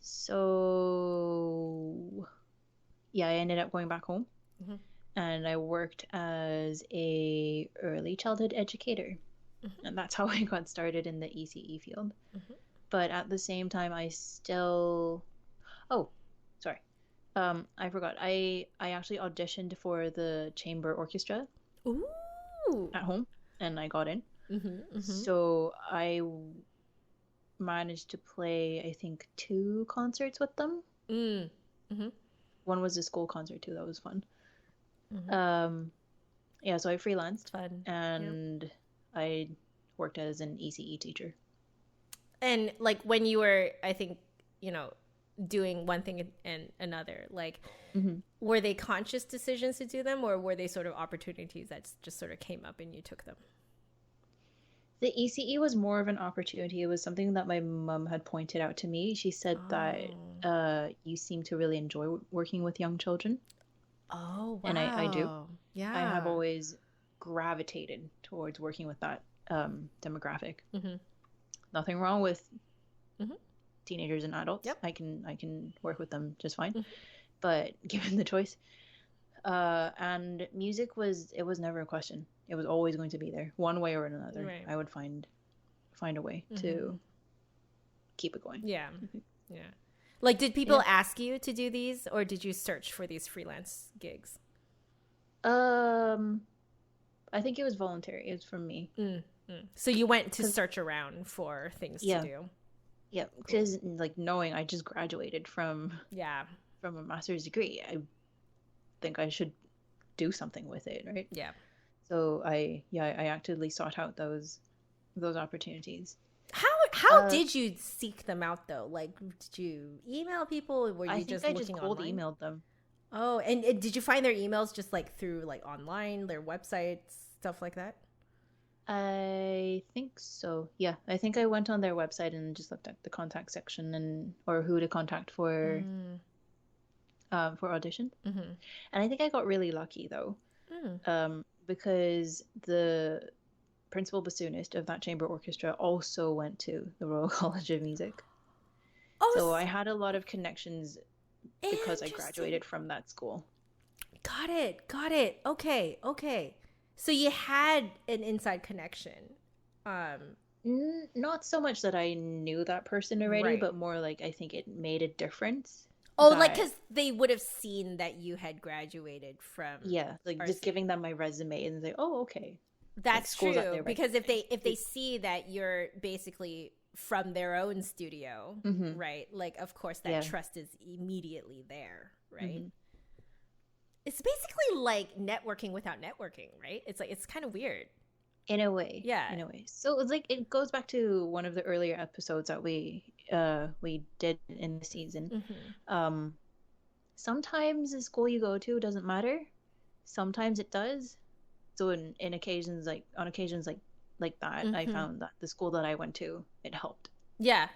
[SPEAKER 2] So yeah, I ended up going back home, and I worked as a early childhood educator, and that's how I got started in the ECE field. But at the same time, I still... Oh, sorry. I forgot. I actually auditioned for the chamber orchestra.
[SPEAKER 1] Ooh.
[SPEAKER 2] At home, and I got in. So I managed to play, I think, 2 concerts with them. One was a school concert too. That was fun. Yeah, so I freelanced.
[SPEAKER 1] Fun.
[SPEAKER 2] And I worked as an ECE teacher.
[SPEAKER 1] And like when you were, I think, doing one thing and another, like, were they conscious decisions to do them, or were they sort of opportunities that just sort of came up and you took them?
[SPEAKER 2] The ECE was more of an opportunity. It was something that my mom had pointed out to me. She said that you seem to really enjoy working with young children.
[SPEAKER 1] Oh, wow.
[SPEAKER 2] And I do.
[SPEAKER 1] Yeah.
[SPEAKER 2] I have always gravitated towards working with that demographic. Nothing wrong with teenagers and adults.
[SPEAKER 1] Yep.
[SPEAKER 2] I can work with them just fine. But given the choice, and music was never a question. It was always going to be there, one way or another. Right. I would find a way to keep it going.
[SPEAKER 1] Yeah. Yeah. Like, did people ask you to do these, or did you search for these freelance gigs?
[SPEAKER 2] I think it was voluntary. It was from me.
[SPEAKER 1] So you went to search around for things to do.
[SPEAKER 2] Yeah, because like knowing I just graduated from a master's degree, I think I should do something with it, right?
[SPEAKER 1] Yeah. So
[SPEAKER 2] I actively sought out those opportunities.
[SPEAKER 1] How how did you seek them out though? Like, did you email people? Were you
[SPEAKER 2] I think
[SPEAKER 1] just
[SPEAKER 2] I
[SPEAKER 1] looking
[SPEAKER 2] just cold
[SPEAKER 1] online?
[SPEAKER 2] emailed them.
[SPEAKER 1] Oh, and did you find their emails just like through like online, their websites, stuff like that?
[SPEAKER 2] I think so. Yeah, I think I went on their website and just looked at the contact section and or who to contact for audition.
[SPEAKER 1] Mm-hmm.
[SPEAKER 2] And I think I got really lucky though,
[SPEAKER 1] Mm.
[SPEAKER 2] because the principal bassoonist of that chamber orchestra also went to the Royal College of Music. So
[SPEAKER 1] Oh,
[SPEAKER 2] I had a lot of connections because I
[SPEAKER 1] interesting.
[SPEAKER 2] graduated from that school.
[SPEAKER 1] Got it. Got it. Okay. Okay. So you had an inside connection.
[SPEAKER 2] Not so much that I knew that person already,
[SPEAKER 1] Right.
[SPEAKER 2] but more like I think it made a difference
[SPEAKER 1] Oh, like
[SPEAKER 2] that,
[SPEAKER 1] because they would have seen that you had graduated from
[SPEAKER 2] yeah, like just
[SPEAKER 1] RC.
[SPEAKER 2] giving them my resume and say, oh, okay, like
[SPEAKER 1] That's
[SPEAKER 2] schools that
[SPEAKER 1] true
[SPEAKER 2] they
[SPEAKER 1] because
[SPEAKER 2] recognize.
[SPEAKER 1] if they see that you're basically from their own studio,
[SPEAKER 2] Mm-hmm.
[SPEAKER 1] right? Like of course that
[SPEAKER 2] Yeah.
[SPEAKER 1] trust is immediately there, right?
[SPEAKER 2] Mm-hmm.
[SPEAKER 1] It's basically like networking without networking, right? It's like it's kind of weird.
[SPEAKER 2] In a way,
[SPEAKER 1] Yeah.
[SPEAKER 2] in a way. So it's like it goes back to one of the earlier episodes that we did in the season.
[SPEAKER 1] Mm-hmm.
[SPEAKER 2] Sometimes the school you go to doesn't matter. Sometimes it does. So in occasions on occasions like that, I
[SPEAKER 1] Mm-hmm.
[SPEAKER 2] found that the school that I went to, it helped.
[SPEAKER 1] Yeah.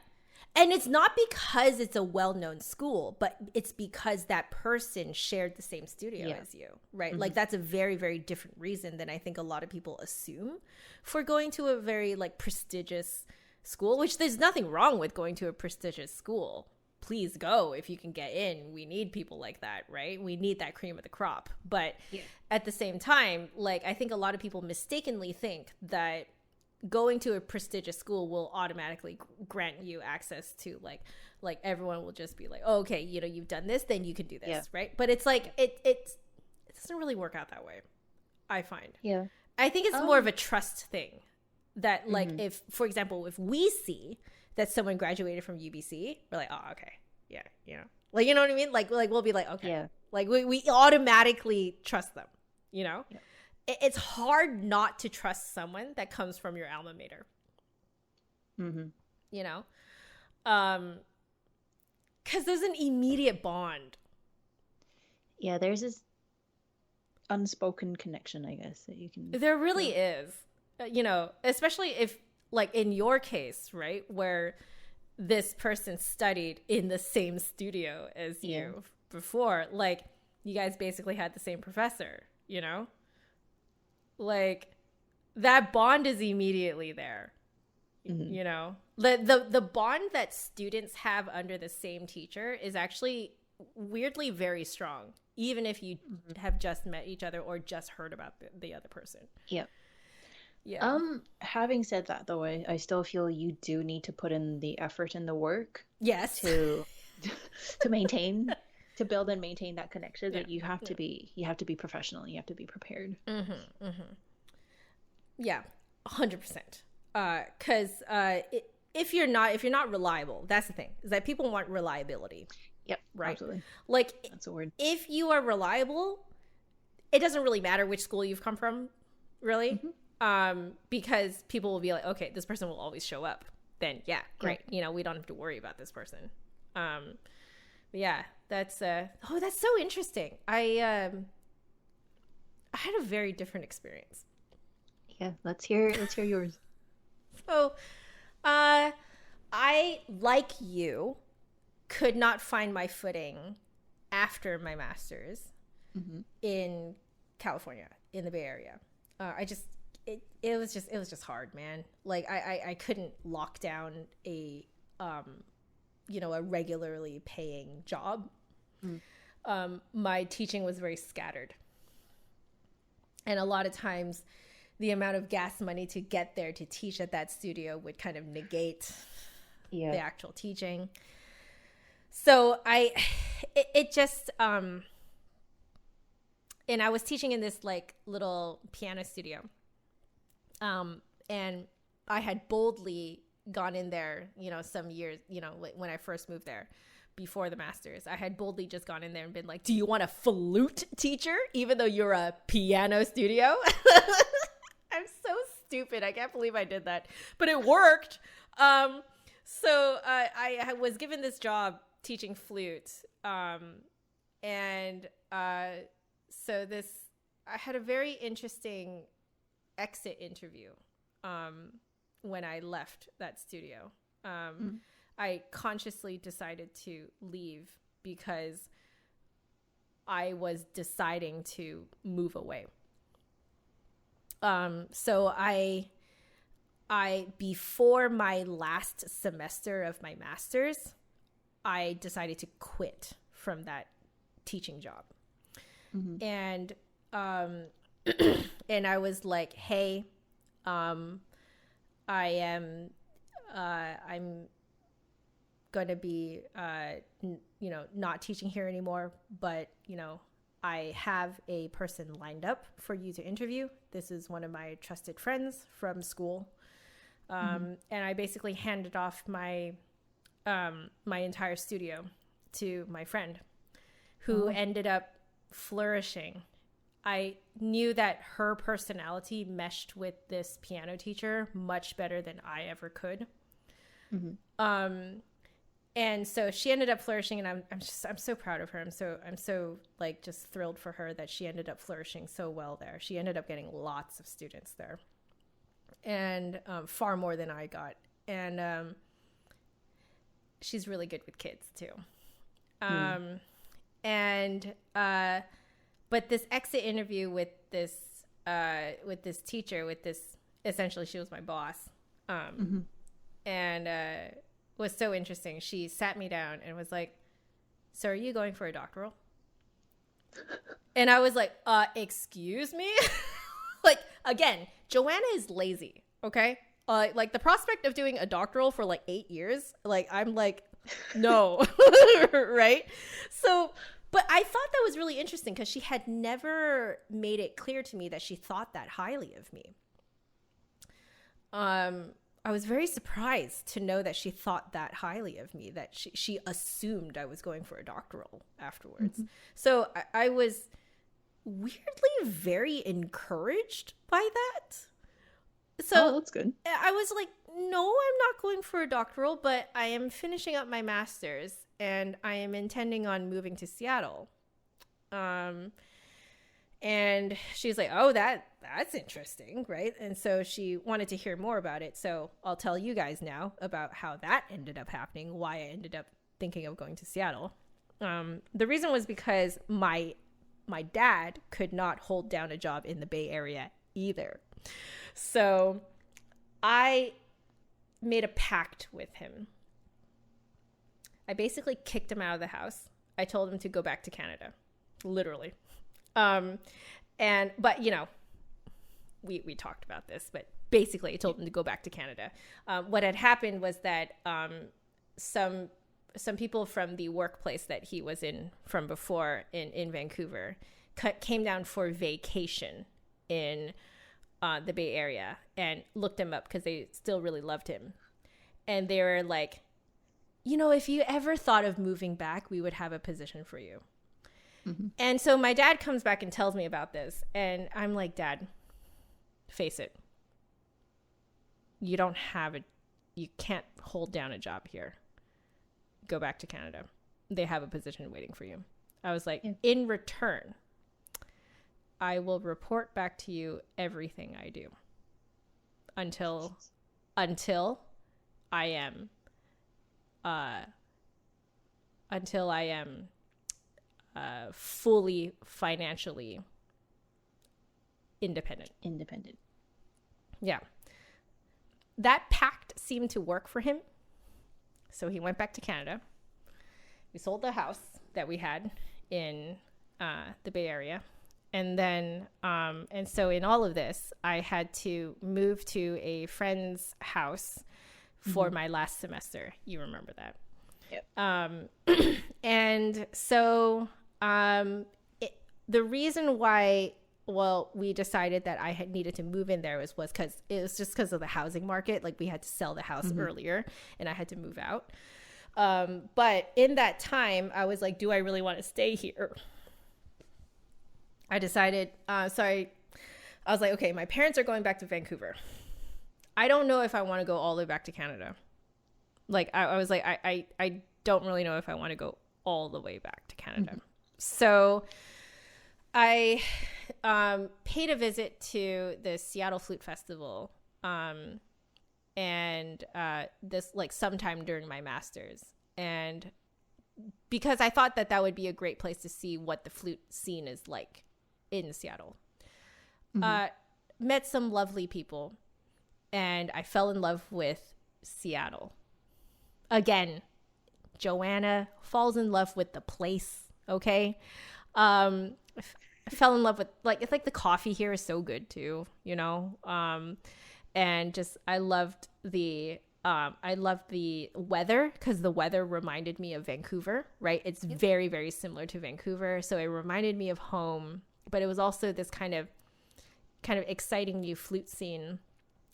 [SPEAKER 1] And it's not because it's a well-known school, but it's because that person shared the same studio
[SPEAKER 2] Yeah.
[SPEAKER 1] as you, right?
[SPEAKER 2] Mm-hmm.
[SPEAKER 1] Like that's a very, very different reason than I think a lot of people assume for going to a very like prestigious school, which there's nothing wrong with going to a prestigious school. Please go if you can get in. We need people like that, right? We need that cream of the crop. But
[SPEAKER 2] Yeah.
[SPEAKER 1] at the same time, like I think a lot of people mistakenly think that going to a prestigious school will automatically grant you access to like everyone will just be like, oh, okay, you know, you've done this, then you can do this,
[SPEAKER 2] Yeah.
[SPEAKER 1] right? But it's like it doesn't really work out that way, I find.
[SPEAKER 2] Yeah.
[SPEAKER 1] I think it's more of a trust thing that like
[SPEAKER 2] Mhm.
[SPEAKER 1] if, for example, if we see that someone graduated from UBC, we're like, oh, okay, yeah, you know, like, you know what I mean? Like we'll be like, okay,
[SPEAKER 2] Yeah.
[SPEAKER 1] like we automatically trust them, you know?
[SPEAKER 2] Yeah.
[SPEAKER 1] It's hard not to trust someone that comes from your alma mater,
[SPEAKER 2] Mm-hmm.
[SPEAKER 1] you know? Because there's an immediate bond.
[SPEAKER 2] Yeah, there's this unspoken connection, I guess, that you can.
[SPEAKER 1] There really is, you know, especially if, like, in your case, right, where this person studied in the same studio as you before, like, you guys basically had the same professor, you know? Like, that bond is immediately there,
[SPEAKER 2] Mhm.
[SPEAKER 1] you know? The bond that students have under the same teacher is actually weirdly very strong, even if you have just met each other or just heard about the other person.
[SPEAKER 2] Yeah.
[SPEAKER 1] Yeah.
[SPEAKER 2] Having said that, though, I still feel you do need to put in the effort and the work
[SPEAKER 1] Yes.
[SPEAKER 2] to to maintain, to build and maintain that connection.
[SPEAKER 1] Yeah.
[SPEAKER 2] That you have to be professional. You have to be prepared.
[SPEAKER 1] Mm-hmm, mm-hmm. Yeah, 100%. Because if you're not reliable, that's the thing, is that people want reliability,
[SPEAKER 2] Yep.
[SPEAKER 1] right?
[SPEAKER 2] Absolutely.
[SPEAKER 1] Like,
[SPEAKER 2] That's a word.
[SPEAKER 1] if you are reliable, it doesn't really matter which school you've come from, really. Because people will be like, okay, this person will always show up. Then, yeah, great. You know, we don't have to worry about this person. But yeah, that's so interesting. I had a very different experience.
[SPEAKER 2] Yeah. Let's hear yours.
[SPEAKER 1] So, I, like you, could not find my footing after my master's in California, in the Bay Area. It was just hard, man. Like I couldn't lock down a a regularly paying job. My teaching was very scattered, and a lot of times the amount of gas money to get there to teach at that studio would kind of negate the actual teaching. So it just and I was teaching in this like little piano studio, and I had boldly gone in there, you know, some years, you know, when I first moved there before the master's, I had boldly just gone in there and been like, do you want a flute teacher even though you're a piano studio? I'm so stupid. I can't believe I did that, but it worked. So I was given this job teaching flute. And so I had a very interesting exit interview when I left that studio. I consciously decided to leave because I was deciding to move away. So I before my last semester of my master's, I decided to quit from that teaching job. And and I was like, hey, I'm gonna be not teaching here anymore, but I have a person lined up for you to interview. This is one of my trusted friends from school. And I basically handed off my my entire studio to my friend, who ended up flourishing. I knew that her personality meshed with this piano teacher much better than I ever could. And so she ended up flourishing, and I'm so proud of her. I'm so like just thrilled for her that she ended up flourishing so well there. She ended up getting lots of students there, and far more than I got. And she's really good with kids too. But this exit interview with this teacher, essentially she was my boss, and was so interesting. She sat me down and was like, so are you going for a doctoral? And I was like, excuse me? Like, again, Joanna is lazy, okay? Like the prospect of doing a doctoral for like 8 years, like I'm like, no. Right? So, but I thought that was really interesting because she had never made it clear to me that she thought that highly of me. I was very surprised to know that she thought that highly of me, that she assumed I was going for a doctoral afterwards. So I was weirdly very encouraged by that. So
[SPEAKER 2] that's good.
[SPEAKER 1] I was like, no, I'm not going for a doctoral, but I am finishing up my master's and I am intending on moving to Seattle. And she's like, oh, that's interesting, right? And so she wanted to hear more about it. So I'll tell you guys now about how that ended up happening, why I ended up thinking of going to Seattle. The reason was because my dad could not hold down a job in the Bay Area either. So I made a pact with him. I basically kicked him out of the house. I told him to go back to Canada, literally. But we talked about this, but basically I told him to go back to Canada. What had happened was that some people from the workplace that he was in from before in Vancouver came down for vacation in the Bay Area and looked him up because they still really loved him. And they were like, if you ever thought of moving back, we would have a position for you. And so my dad comes back and tells me about this. And I'm like, Dad, face it. You can't hold down a job here. Go back to Canada. They have a position waiting for you. I was like, in return, I will report back to you everything I do until I am fully financially independent. Yeah. That pact seemed to work for him. So he went back to Canada. We sold the house that we had in the Bay Area. And then, and so in all of this, I had to move to a friend's house for my last semester. You remember that. Yep. And so the reason why, we decided that I had needed to move in there was because it was just because of the housing market. Like we had to sell the house earlier and I had to move out. But in that time, I was like, do I really want to stay here? I decided, I was like, okay, my parents are going back to Vancouver. I don't know if I want to go all the way back to Canada. Like I was like, I don't really know if I want to go all the way back to Canada. So I paid a visit to the Seattle Flute Festival, and this like sometime during my master's, and because I thought that would be a great place to see what the flute scene is like in Seattle. Met some lovely people, and I fell in love with Seattle. Again, Joanna falls in love with the place, okay? I fell in love with, like, it's like the coffee here is so good too, you know? And just, I loved the weather, because the weather reminded me of Vancouver, right? It's very, very similar to Vancouver. So it reminded me of home, but it was also this kind of exciting new flute scene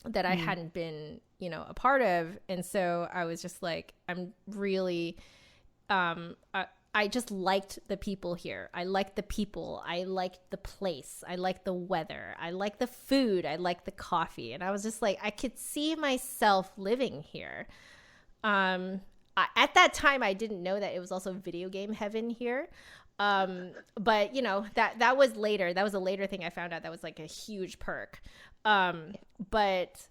[SPEAKER 1] that I hadn't been, you know, a part of. And so I was just like, I'm really, I just liked the people here. I liked the people. I liked the place. I liked the weather. I liked the food. I liked the coffee. And I was just like, I could see myself living here. At that time, I didn't know that it was also video game heaven here. But you know, that was later. That was a later thing I found out that was like a huge perk. But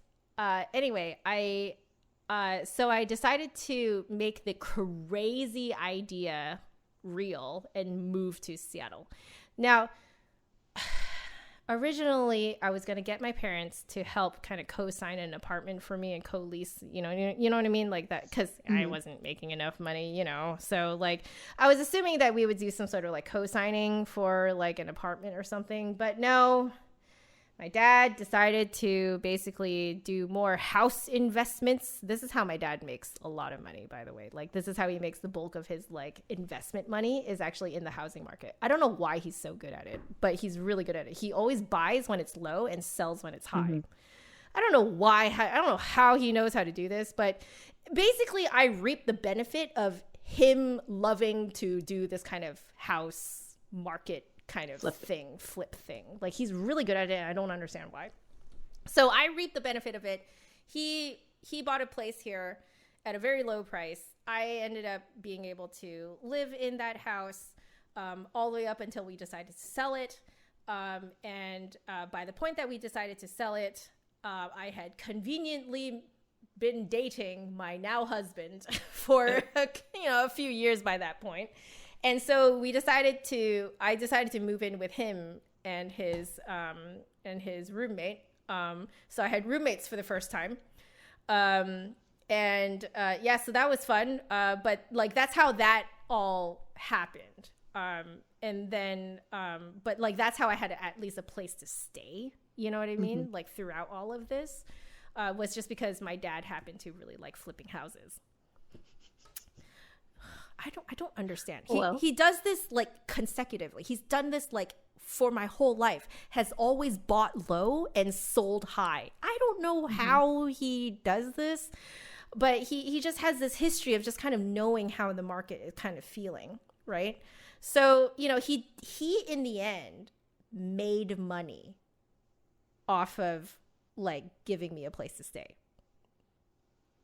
[SPEAKER 1] anyway, so I decided to make the crazy idea real and move to Seattle. Now, originally I was going to get my parents to help kind of co-sign an apartment for me and co-lease, you know what I mean? Like that, because I wasn't making enough money, you know? So like, I was assuming that we would do some sort of like co-signing for like an apartment or something, but no. My dad decided to basically do more house investments. This is how my dad makes a lot of money, by the way. Like, this is how he makes the bulk of his, like, investment money, is actually in the housing market. I don't know why he's so good at it, but he's really good at it. He always buys when it's low and sells when it's high. I don't know why. I don't know how he knows how to do this, but basically I reap the benefit of him loving to do this kind of house market kind of flip thing. Like, he's really good at it, and I don't understand why. So I reap the benefit of it. He bought a place here at a very low price. I ended up being able to live in that house all the way up until we decided to sell it. And by the point that we decided to sell it, I had conveniently been dating my now husband for a few years by that point. And so I decided to move in with him and his roommate. So I had roommates for the first time. So that was fun. But like, that's how that all happened. And then, but like, that's how I had at least a place to stay. You know what I mean? Like, throughout all of this, was just because my dad happened to really like flipping houses. I don't understand. He does this like consecutively. He's done this like for my whole life, has always bought low and sold high. I don't know how he does this, but he just has this history of just kind of knowing how the market is kind of feeling, right? So, you know, he in the end made money off of like giving me a place to stay.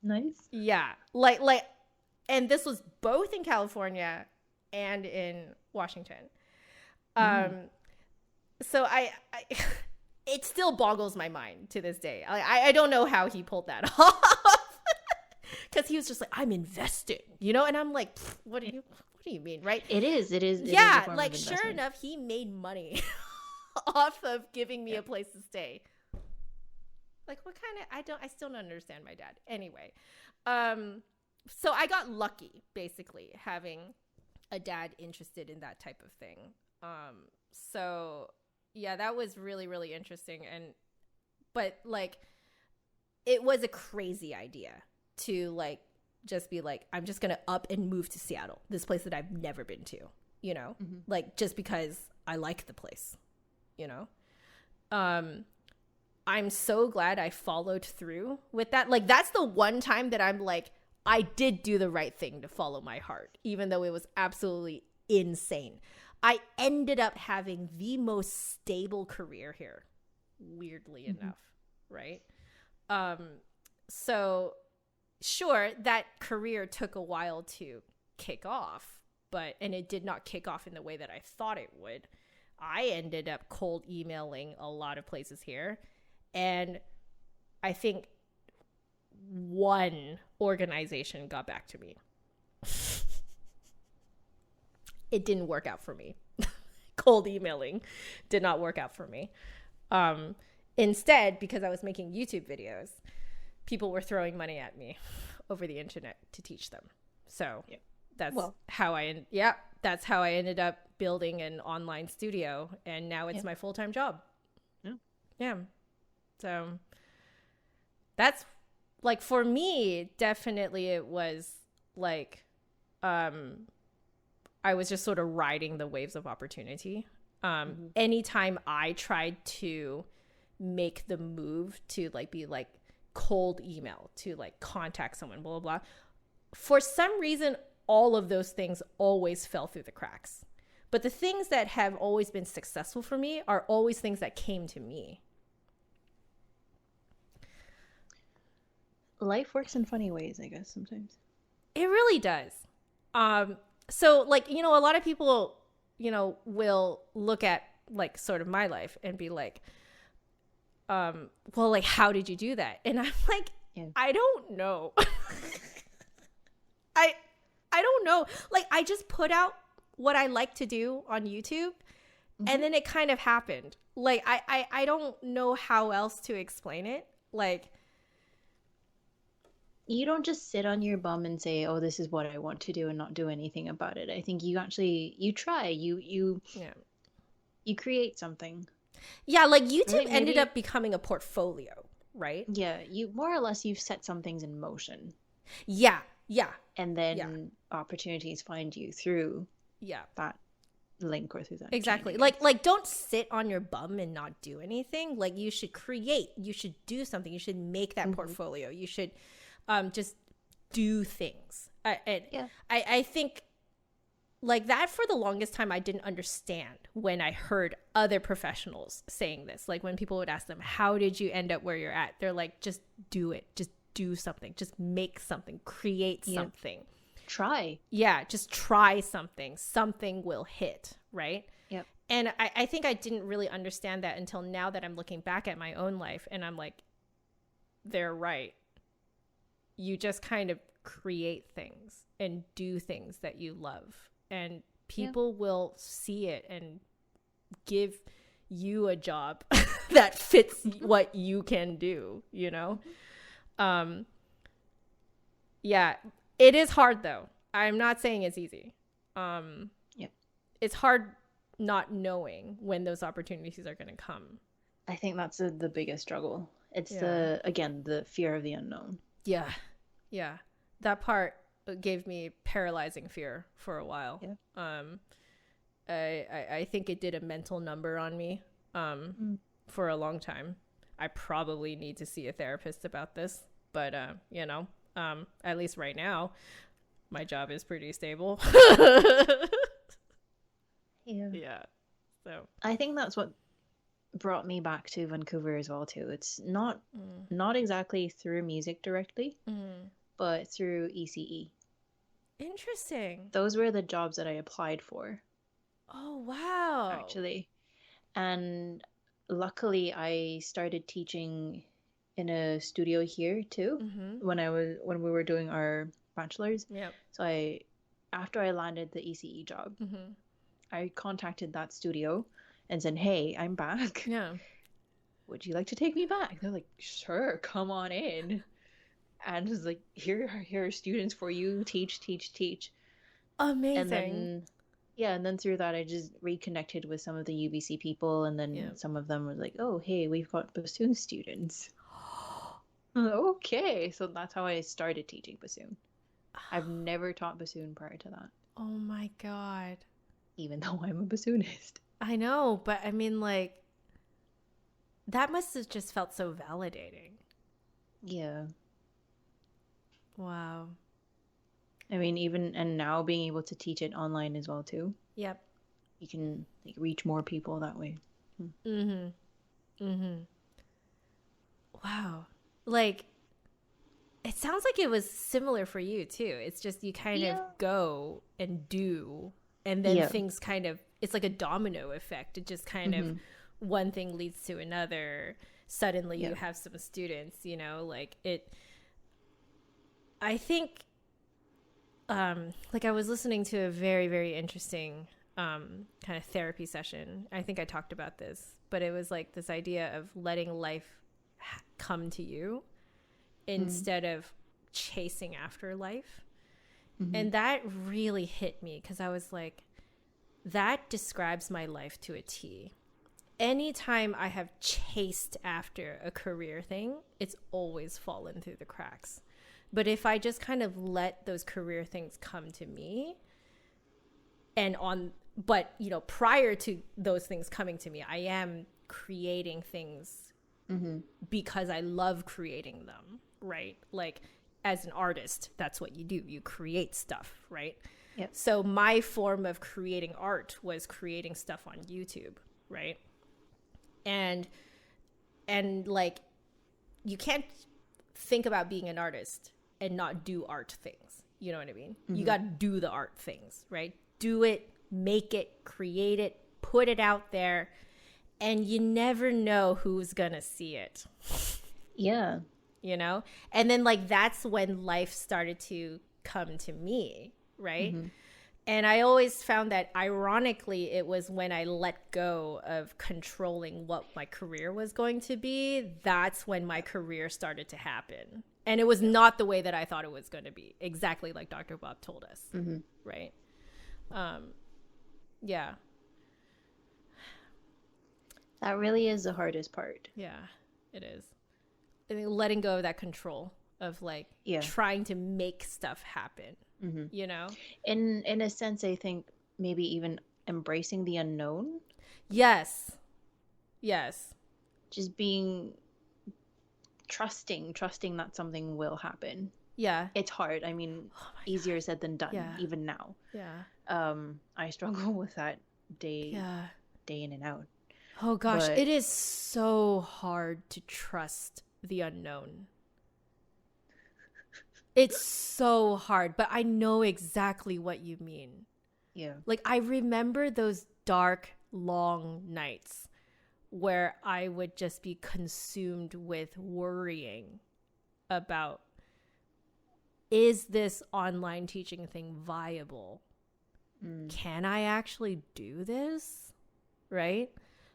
[SPEAKER 2] Nice.
[SPEAKER 1] Yeah. Like and this was both in California and in Washington. So I it still boggles my mind to this day. I don't know how he pulled that off, because he was just like, I'm invested, you know? And I'm like, what do you mean, right?
[SPEAKER 2] It is.
[SPEAKER 1] Yeah, like, sure enough, he made money off of giving me a place to stay. Like, what kind of, I still don't understand my dad. Anyway, so I got lucky, basically, having a dad interested in that type of thing. So yeah, that was really, really interesting. But like, it was a crazy idea to like, just be like, I'm just going to up and move to Seattle, this place that I've never been to, you know, like, just because I like the place, you know? I'm so glad I followed through with that. Like, that's the one time that I'm like, I did do the right thing to follow my heart, even though it was absolutely insane. I ended up having the most stable career here, weirdly enough, right? So sure, that career took a while to kick off, and it did not kick off in the way that I thought it would. I ended up cold emailing a lot of places here, and I think one organization got back to me. It didn't work out for me. Cold emailing did not work out for me. Instead, because I was making YouTube videos, people were throwing money at me over the internet to teach them. So that's how I ended up building an online studio, and now it's my full-time job. Yeah. So that's like, for me, definitely it was like, I was just sort of riding the waves of opportunity. Anytime I tried to make the move to like be like cold email, to like contact someone, blah, blah, blah, for some reason, all of those things always fell through the cracks. But the things that have always been successful for me are always things that came to me.
[SPEAKER 2] Life works in funny ways, I guess, sometimes.
[SPEAKER 1] It really does. So like, you know, a lot of people, you know, will look at like sort of my life and be like, well, like, how did you do that? And I'm like, I don't know. I don't know. Like, I just put out what I like to do on YouTube, and then it kind of happened. Like, I don't know how else to explain it. Like,
[SPEAKER 2] you don't just sit on your bum and say, oh, this is what I want to do, and not do anything about it. I think you actually, you try, you create something.
[SPEAKER 1] Yeah, like YouTube ended up becoming a portfolio, right?
[SPEAKER 2] Yeah, you more or less, you've set some things in motion.
[SPEAKER 1] Yeah.
[SPEAKER 2] And then opportunities find you through that link or through that.
[SPEAKER 1] Exactly. Like don't sit on your bum and not do anything. Like, you should create, you should do something. You should make that portfolio. You should just do things. I think like that for the longest time I didn't understand when I heard other professionals saying this. Like, when people would ask them, how did you end up where you're at? They're like, just do it. Just do something. Just make something. Create something.
[SPEAKER 2] Try.
[SPEAKER 1] Yeah, just try something. Something will hit, right?
[SPEAKER 2] Yep.
[SPEAKER 1] And I think I didn't really understand that until now that I'm looking back at my own life, and I'm like, they're right. You just kind of create things and do things that you love, and people will see it and give you a job that fits what you can do, you know? Yeah, it is hard though. I'm not saying it's easy. It's hard not knowing when those opportunities are going to come.
[SPEAKER 2] I think that's the biggest struggle. It's the fear of the unknown.
[SPEAKER 1] Yeah. That part gave me paralyzing fear for a while. I think it did a mental number on me for a long time. I probably need to see a therapist about this, but you know, at least right now my job is pretty stable. So
[SPEAKER 2] I think that's what brought me back to Vancouver as well too. It's not exactly through music directly, but through ECE.
[SPEAKER 1] Interesting.
[SPEAKER 2] Those were the jobs that I applied for.
[SPEAKER 1] Oh wow.
[SPEAKER 2] Actually. And luckily I started teaching in a studio here too when we were doing our bachelors. So after I landed the ECE job, I contacted that studio and said, hey, I'm back. Would you like to take me back? They're like, sure, come on in. And it's like, here are students for you. Teach.
[SPEAKER 1] Amazing.
[SPEAKER 2] And then through that I just reconnected with some of the UBC people, and then some of them were like, oh hey, we've got bassoon students. Okay, so that's how I started teaching bassoon. I've never taught bassoon prior to that.
[SPEAKER 1] Oh my god.
[SPEAKER 2] Even though I'm a bassoonist.
[SPEAKER 1] I know, but I mean, like, that must have just felt so validating.
[SPEAKER 2] Yeah.
[SPEAKER 1] Wow.
[SPEAKER 2] I mean, even and now being able to teach it online as well too.
[SPEAKER 1] Yep.
[SPEAKER 2] You can like reach more people that way.
[SPEAKER 1] Wow. Like, it sounds like it was similar for you too. It's just you kind of go and do, and then things kind of, it's like a domino effect. It just kind of, one thing leads to another. Suddenly you have some students, you know, like it, I think, like I was listening to a very, very interesting kind of therapy session. I think I talked about this, but it was like this idea of letting life come to you instead of chasing after life. And that really hit me because I was like, that describes my life to a T. Anytime I have chased after a career thing, it's always fallen through the cracks. But if I just kind of let those career things come to me, but you know, prior to those things coming to me, I am creating things because I love creating them, right? Like as an artist, that's what you do. You create stuff, right?
[SPEAKER 2] Yep.
[SPEAKER 1] So my form of creating art was creating stuff on YouTube, right? And like, you can't think about being an artist and not do art things. You know what I mean? You got to do the art things, right? Do it, make it, create it, put it out there, and you never know who's gonna see it.
[SPEAKER 2] Yeah.
[SPEAKER 1] You know? And then like, that's when life started to come to me, right? And I always found that ironically, it was when I let go of controlling what my career was going to be, that's when my career started to happen. And it was not the way that I thought it was going to be, exactly like Dr. Bob told us, right? Yeah.
[SPEAKER 2] That really is the hardest part.
[SPEAKER 1] Yeah, it is. I think letting go of that control of like trying to make stuff happen. You know,
[SPEAKER 2] in a sense, I think maybe even embracing the unknown.
[SPEAKER 1] Yes.
[SPEAKER 2] Just being trusting that something will happen.
[SPEAKER 1] Yeah,
[SPEAKER 2] it's hard. I mean, easier said than done. Even now. I struggle with that day in and out.
[SPEAKER 1] Oh gosh, it is so hard to trust the unknown. It's so hard, but I know exactly what you mean.
[SPEAKER 2] Yeah.
[SPEAKER 1] Like, I remember those dark, long nights where I would just be consumed with worrying about, is this online teaching thing viable? Can I actually do this? Right?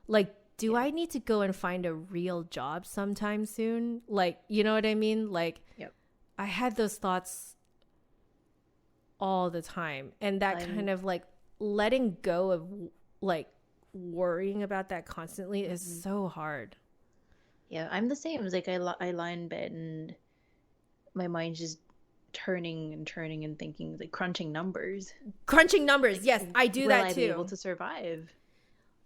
[SPEAKER 1] Like, do I need to go and find a real job sometime soon? Like, you know what I mean? Like, I had those thoughts all the time. And that kind of like letting go of like worrying about that constantly is so hard.
[SPEAKER 2] Yeah, I'm the same. It's like I lie in bed and my mind's just turning and thinking, like crunching numbers. Like,
[SPEAKER 1] yes, I do that too.
[SPEAKER 2] Will I be able to survive?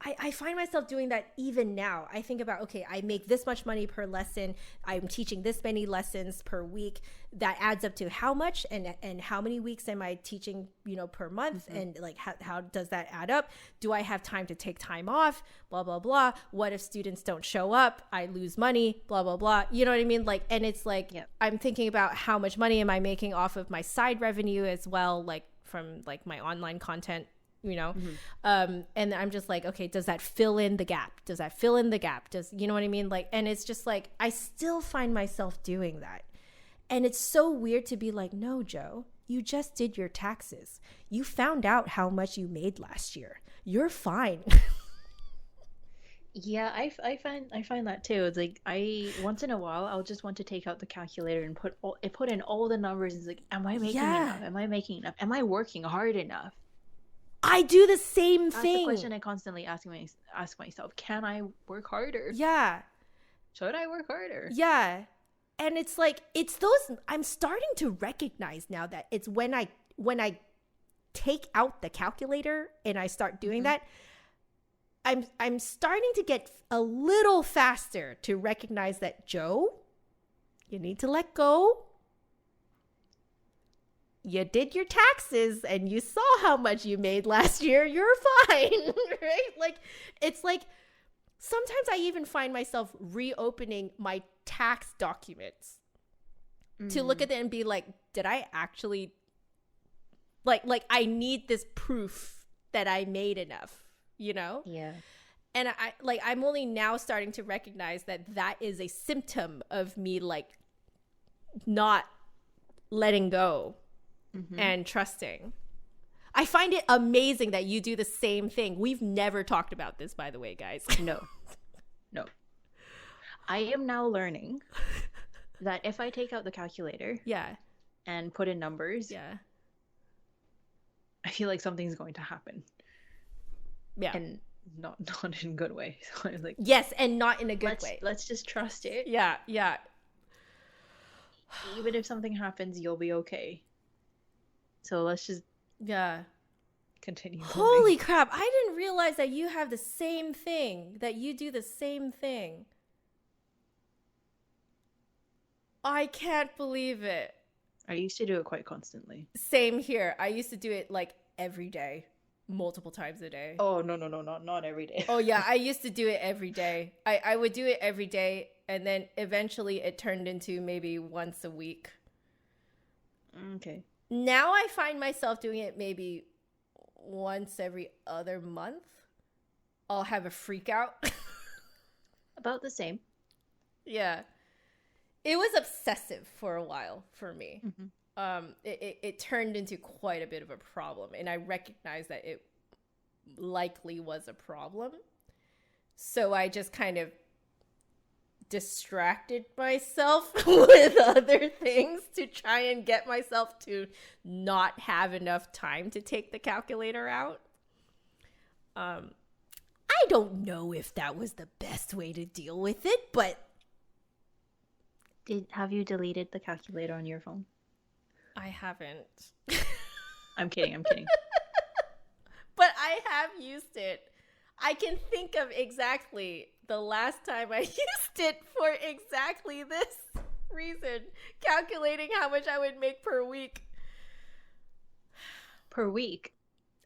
[SPEAKER 1] I find myself doing that even now. I think about, okay, I make this much money per lesson. I'm teaching this many lessons per week. That adds up to how much and how many weeks am I teaching, you know, per month? And like, how does that add up? Do I have time to take time off? Blah, blah, blah. What if students don't show up? I lose money, blah, blah, blah. You know what I mean? Like, and it's like, I'm thinking about how much money am I making off of my side revenue as well, like from like my online content, you know? And I'm just like, okay, does that fill in the gap? Does, you know what I mean? Like, and it's just like, I still find myself doing that. And it's so weird to be like, no, Joe, you just did your taxes. You found out how much you made last year. You're fine.
[SPEAKER 2] Yeah, I find that too. It's like once in a while I'll just want to take out the calculator and put in all the numbers. It's like, am I making enough? Am I making enough? Am I working hard enough?
[SPEAKER 1] I do the same thing.
[SPEAKER 2] That's the question I constantly ask myself. Can I work harder?
[SPEAKER 1] Yeah.
[SPEAKER 2] Should I work harder?
[SPEAKER 1] Yeah. And it's like, it's those, I'm starting to recognize now that it's when I take out the calculator and I start doing that, I'm starting to get a little faster to recognize that, Joe, you need to let go. You did your taxes and you saw how much you made last year. You're fine, right? Like, it's like, sometimes I even find myself reopening my tax documents to look at it and be like, did I actually like I need this proof that I made enough, you know?
[SPEAKER 2] Yeah.
[SPEAKER 1] And I'm only now starting to recognize that is a symptom of me like not letting go and trusting. I find it amazing that you do the same thing. We've never talked about this, by the way, guys.
[SPEAKER 2] No. I am now learning that if I take out the calculator and put in numbers, I feel like something's going to happen.
[SPEAKER 1] Yeah.
[SPEAKER 2] And not in a good way. So I was like,
[SPEAKER 1] yes, and not in a good way.
[SPEAKER 2] Let's just trust it.
[SPEAKER 1] Yeah.
[SPEAKER 2] Even if something happens, you'll be okay. So let's just continue.
[SPEAKER 1] Holy crap. I didn't realize that you have the same thing, that you do the same thing. I can't believe it.
[SPEAKER 2] I used to do it quite constantly.
[SPEAKER 1] Same here. I used to do it like every day, multiple times a day.
[SPEAKER 2] Oh, no, not every day.
[SPEAKER 1] Oh, yeah. I used to do it every day. I would do it every day, and then eventually it turned into maybe once a week.
[SPEAKER 2] Okay.
[SPEAKER 1] Now I find myself doing it maybe once every other month. I'll have a freak out.
[SPEAKER 2] About the same.
[SPEAKER 1] Yeah. It was obsessive for a while for me. It turned into quite a bit of a problem, and I recognized that it likely was a problem. So I just kind of distracted myself with other things to try and get myself to not have enough time to take the calculator out. I don't know if that was the best way to deal with it, but
[SPEAKER 2] have you deleted the calculator on your phone?
[SPEAKER 1] I haven't.
[SPEAKER 2] I'm kidding.
[SPEAKER 1] But I have used it. I can think of exactly the last time I used it for exactly this reason, calculating how much I would make per week.
[SPEAKER 2] Per week?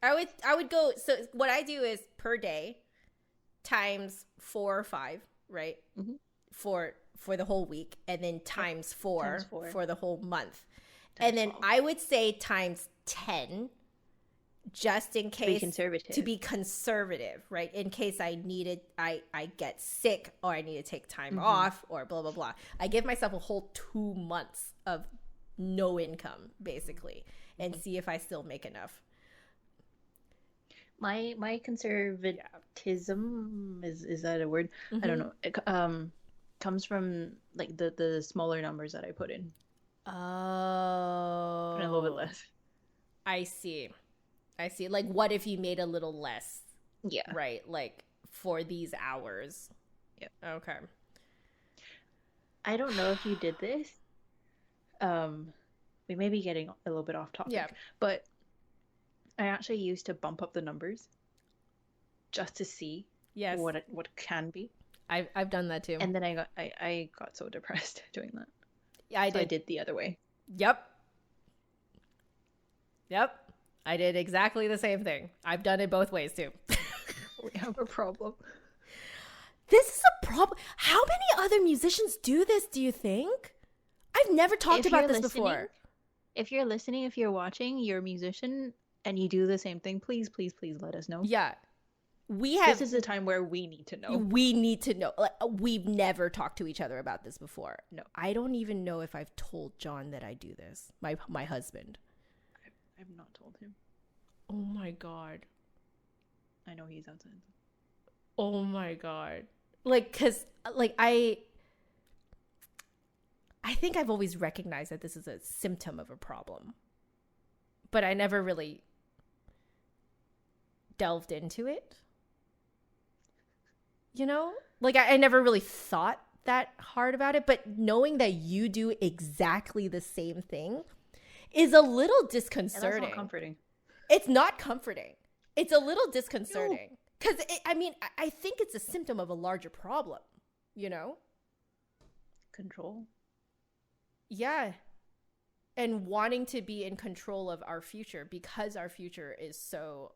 [SPEAKER 1] I would go, so what I do is per day times 4 or 5, right? For the whole week, and then times four for the whole month. And then 12. I would say times 10, just in case, to be conservative, right? In case I get sick, or I need to take time off, or blah, blah, blah. I give myself a whole 2 months of no income, basically, and see if I still make enough.
[SPEAKER 2] My conservatism, is that a word? I don't know. It, comes from like the smaller numbers that I put in.
[SPEAKER 1] Oh.
[SPEAKER 2] Put in a little bit less.
[SPEAKER 1] I see. Like, what if you made a little less?
[SPEAKER 2] Yeah.
[SPEAKER 1] Right. Like for these hours.
[SPEAKER 2] Yep.
[SPEAKER 1] Okay.
[SPEAKER 2] I don't know if you did this. We may be getting a little bit off topic.
[SPEAKER 1] Yeah.
[SPEAKER 2] But I actually used to bump up the numbers just to see what can be.
[SPEAKER 1] I've done that too.
[SPEAKER 2] And then I got so depressed doing that.
[SPEAKER 1] Yeah, I
[SPEAKER 2] did the other way.
[SPEAKER 1] Yep. I did exactly the same thing. I've done it both ways too.
[SPEAKER 2] We have a problem.
[SPEAKER 1] This is a problem. How many other musicians do this, do you think? I've never talked about this before.
[SPEAKER 2] If you're listening, if you're watching, you're a musician and you do the same thing, please let us know.
[SPEAKER 1] Yeah.
[SPEAKER 2] This is a time where we need to know.
[SPEAKER 1] We need to know. Like, we've never talked to each other about this before.
[SPEAKER 2] No.
[SPEAKER 1] I don't even know if I've told John that I do this. My husband.
[SPEAKER 2] I've not told him.
[SPEAKER 1] Oh my God.
[SPEAKER 2] I know he's outside.
[SPEAKER 1] Oh my God. Like, cause like I think I've always recognized that this is a symptom of a problem, but I never really delved into it. You know, like I never really thought that hard about it, but knowing that you do exactly the same thing is a little disconcerting.
[SPEAKER 2] And that's not comforting.
[SPEAKER 1] It's not comforting. It's a little disconcerting. Because, I think it's a symptom of a larger problem, you know?
[SPEAKER 2] Control.
[SPEAKER 1] Yeah. And wanting to be in control of our future because our future is so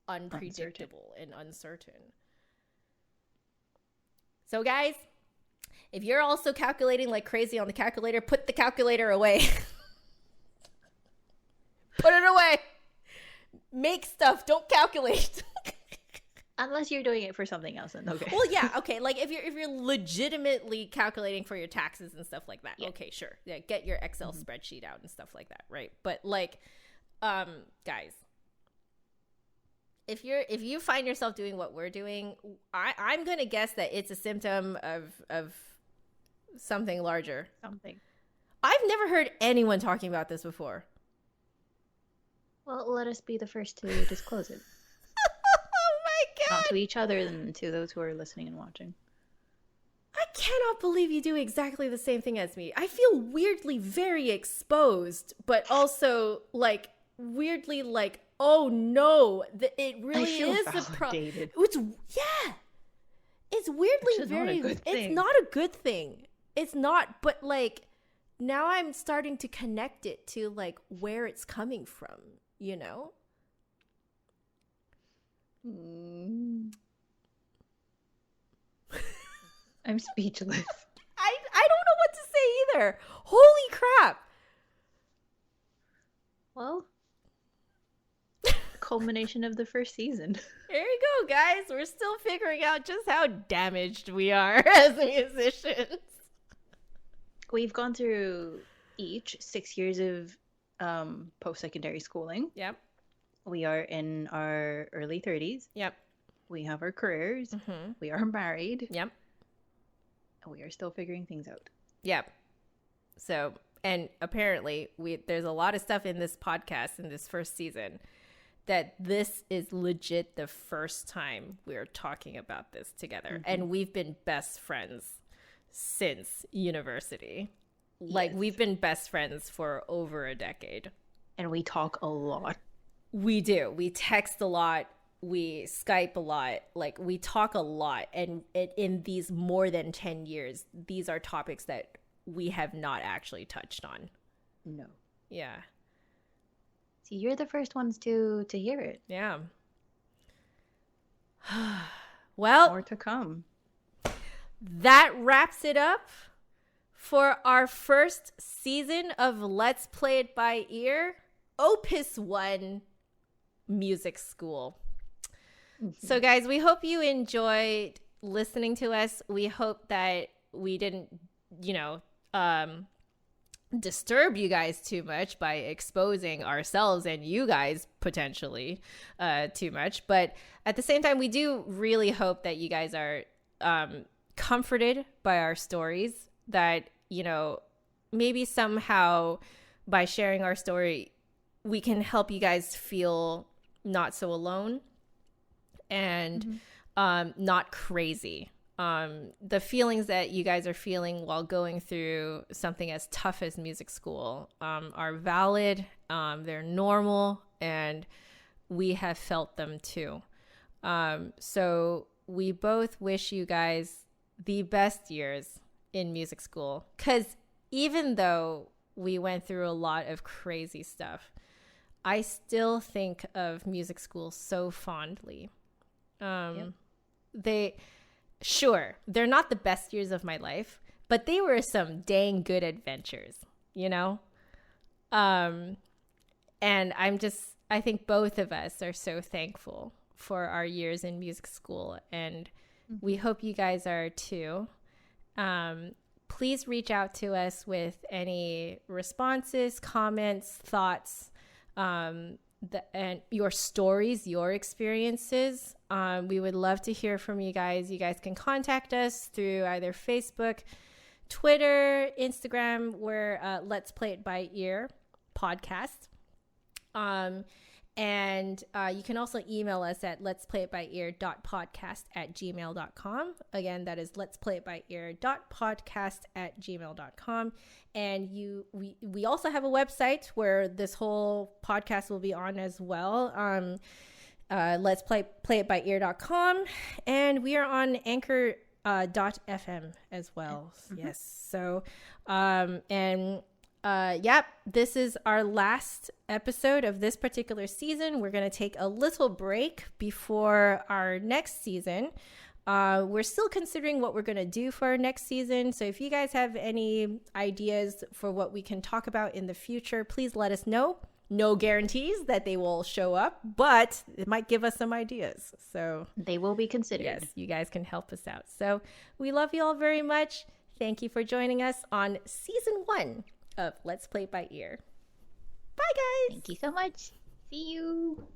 [SPEAKER 1] unpredictable and uncertain. So, guys, If you're also calculating like crazy on the calculator, put the calculator away. Put it away. Make stuff. Don't calculate.
[SPEAKER 2] Unless you're doing it for something else, then okay.
[SPEAKER 1] Well, yeah, okay. Like if you're legitimately calculating for your taxes and stuff like that,
[SPEAKER 2] yeah.
[SPEAKER 1] Okay, sure. Yeah, get your Excel spreadsheet out and stuff like that, right? But like, guys, if you find yourself doing what we're doing, I'm gonna guess that it's a symptom of something larger.
[SPEAKER 2] Something.
[SPEAKER 1] I've never heard anyone talking about this before.
[SPEAKER 2] Well, let us be the first to disclose it. Not to each other, than to those who are listening and watching.
[SPEAKER 1] I cannot believe you do exactly the same thing as me. I feel weirdly very exposed, but also like weirdly like, oh no, it really is a problem. It's weirdly very. It's not a good thing. It's not, but like now I'm starting to connect it to like where it's coming from. You know.
[SPEAKER 2] I'm speechless.
[SPEAKER 1] I don't know what to say either. Holy crap.
[SPEAKER 2] Well, culmination of the first season.
[SPEAKER 1] There you go, guys. We're still figuring out just how damaged we are as musicians.
[SPEAKER 2] We've gone through each 6 years of post-secondary schooling.
[SPEAKER 1] Yep.
[SPEAKER 2] We are in our early 30s.
[SPEAKER 1] Yep.
[SPEAKER 2] We have our careers. Mm-hmm. We are married.
[SPEAKER 1] Yep.
[SPEAKER 2] And we are still figuring things out.
[SPEAKER 1] Yep. So, and apparently there's a lot of stuff in this podcast in this first season that this is legit the first time we're talking about this together. Mm-hmm. And we've been best friends since university. Yes. Like we've been best friends for over a decade.
[SPEAKER 2] And we talk a lot.
[SPEAKER 1] We do. We text a lot. We Skype a lot. Like we talk a lot. And in these more than 10 years, these are topics that we have not actually touched on.
[SPEAKER 2] No.
[SPEAKER 1] Yeah.
[SPEAKER 2] See, you're the first ones to hear it.
[SPEAKER 1] Yeah. Well,
[SPEAKER 2] more to come.
[SPEAKER 1] That wraps it up for our first season of Let's Play It By Ear, Opus 1 Music School. Mm-hmm. So guys, we hope you enjoyed listening to us. We hope that we didn't, disturb you guys too much by exposing ourselves and you guys potentially too much. But at the same time, we do really hope that you guys are comforted by our stories, that, maybe somehow by sharing our story, we can help you guys feel not so alone and not crazy. The feelings that you guys are feeling while going through something as tough as music school are valid, they're normal, and we have felt them too. So we both wish you guys the best years in music school, because even though we went through a lot of crazy stuff, I still think of music school so fondly. They're not the best years of my life, but they were some dang good adventures, And I think both of us are so thankful for our years in music school, and we hope you guys are too. Please reach out to us with any responses, comments, thoughts, and your stories, your experiences. We would love to hear from you guys. You guys can contact us through either Facebook, Twitter, Instagram. We're Let's Play It By Ear podcast. And you can also email us at letsplayitbyear.podcast@gmail.com. Again, that is letsplayitbyear.podcast@gmail.com. And we also have a website where this whole podcast will be on as well. letsplayitbyear.com. And we are on anchor.fm as well. Yes. So, this is our last episode of this particular season. We're going to take a little break before our next season. We're still considering what we're going to do for our next season. So if you guys have any ideas for what we can talk about in the future, please let us know. No guarantees that they will show up, but it might give us some ideas. So
[SPEAKER 2] they will be considered.
[SPEAKER 1] Yes, you guys can help us out. So we love you all very much. Thank you for joining us on season 1 of Let's Play by Ear. Bye, guys.
[SPEAKER 2] Thank you so much. See you.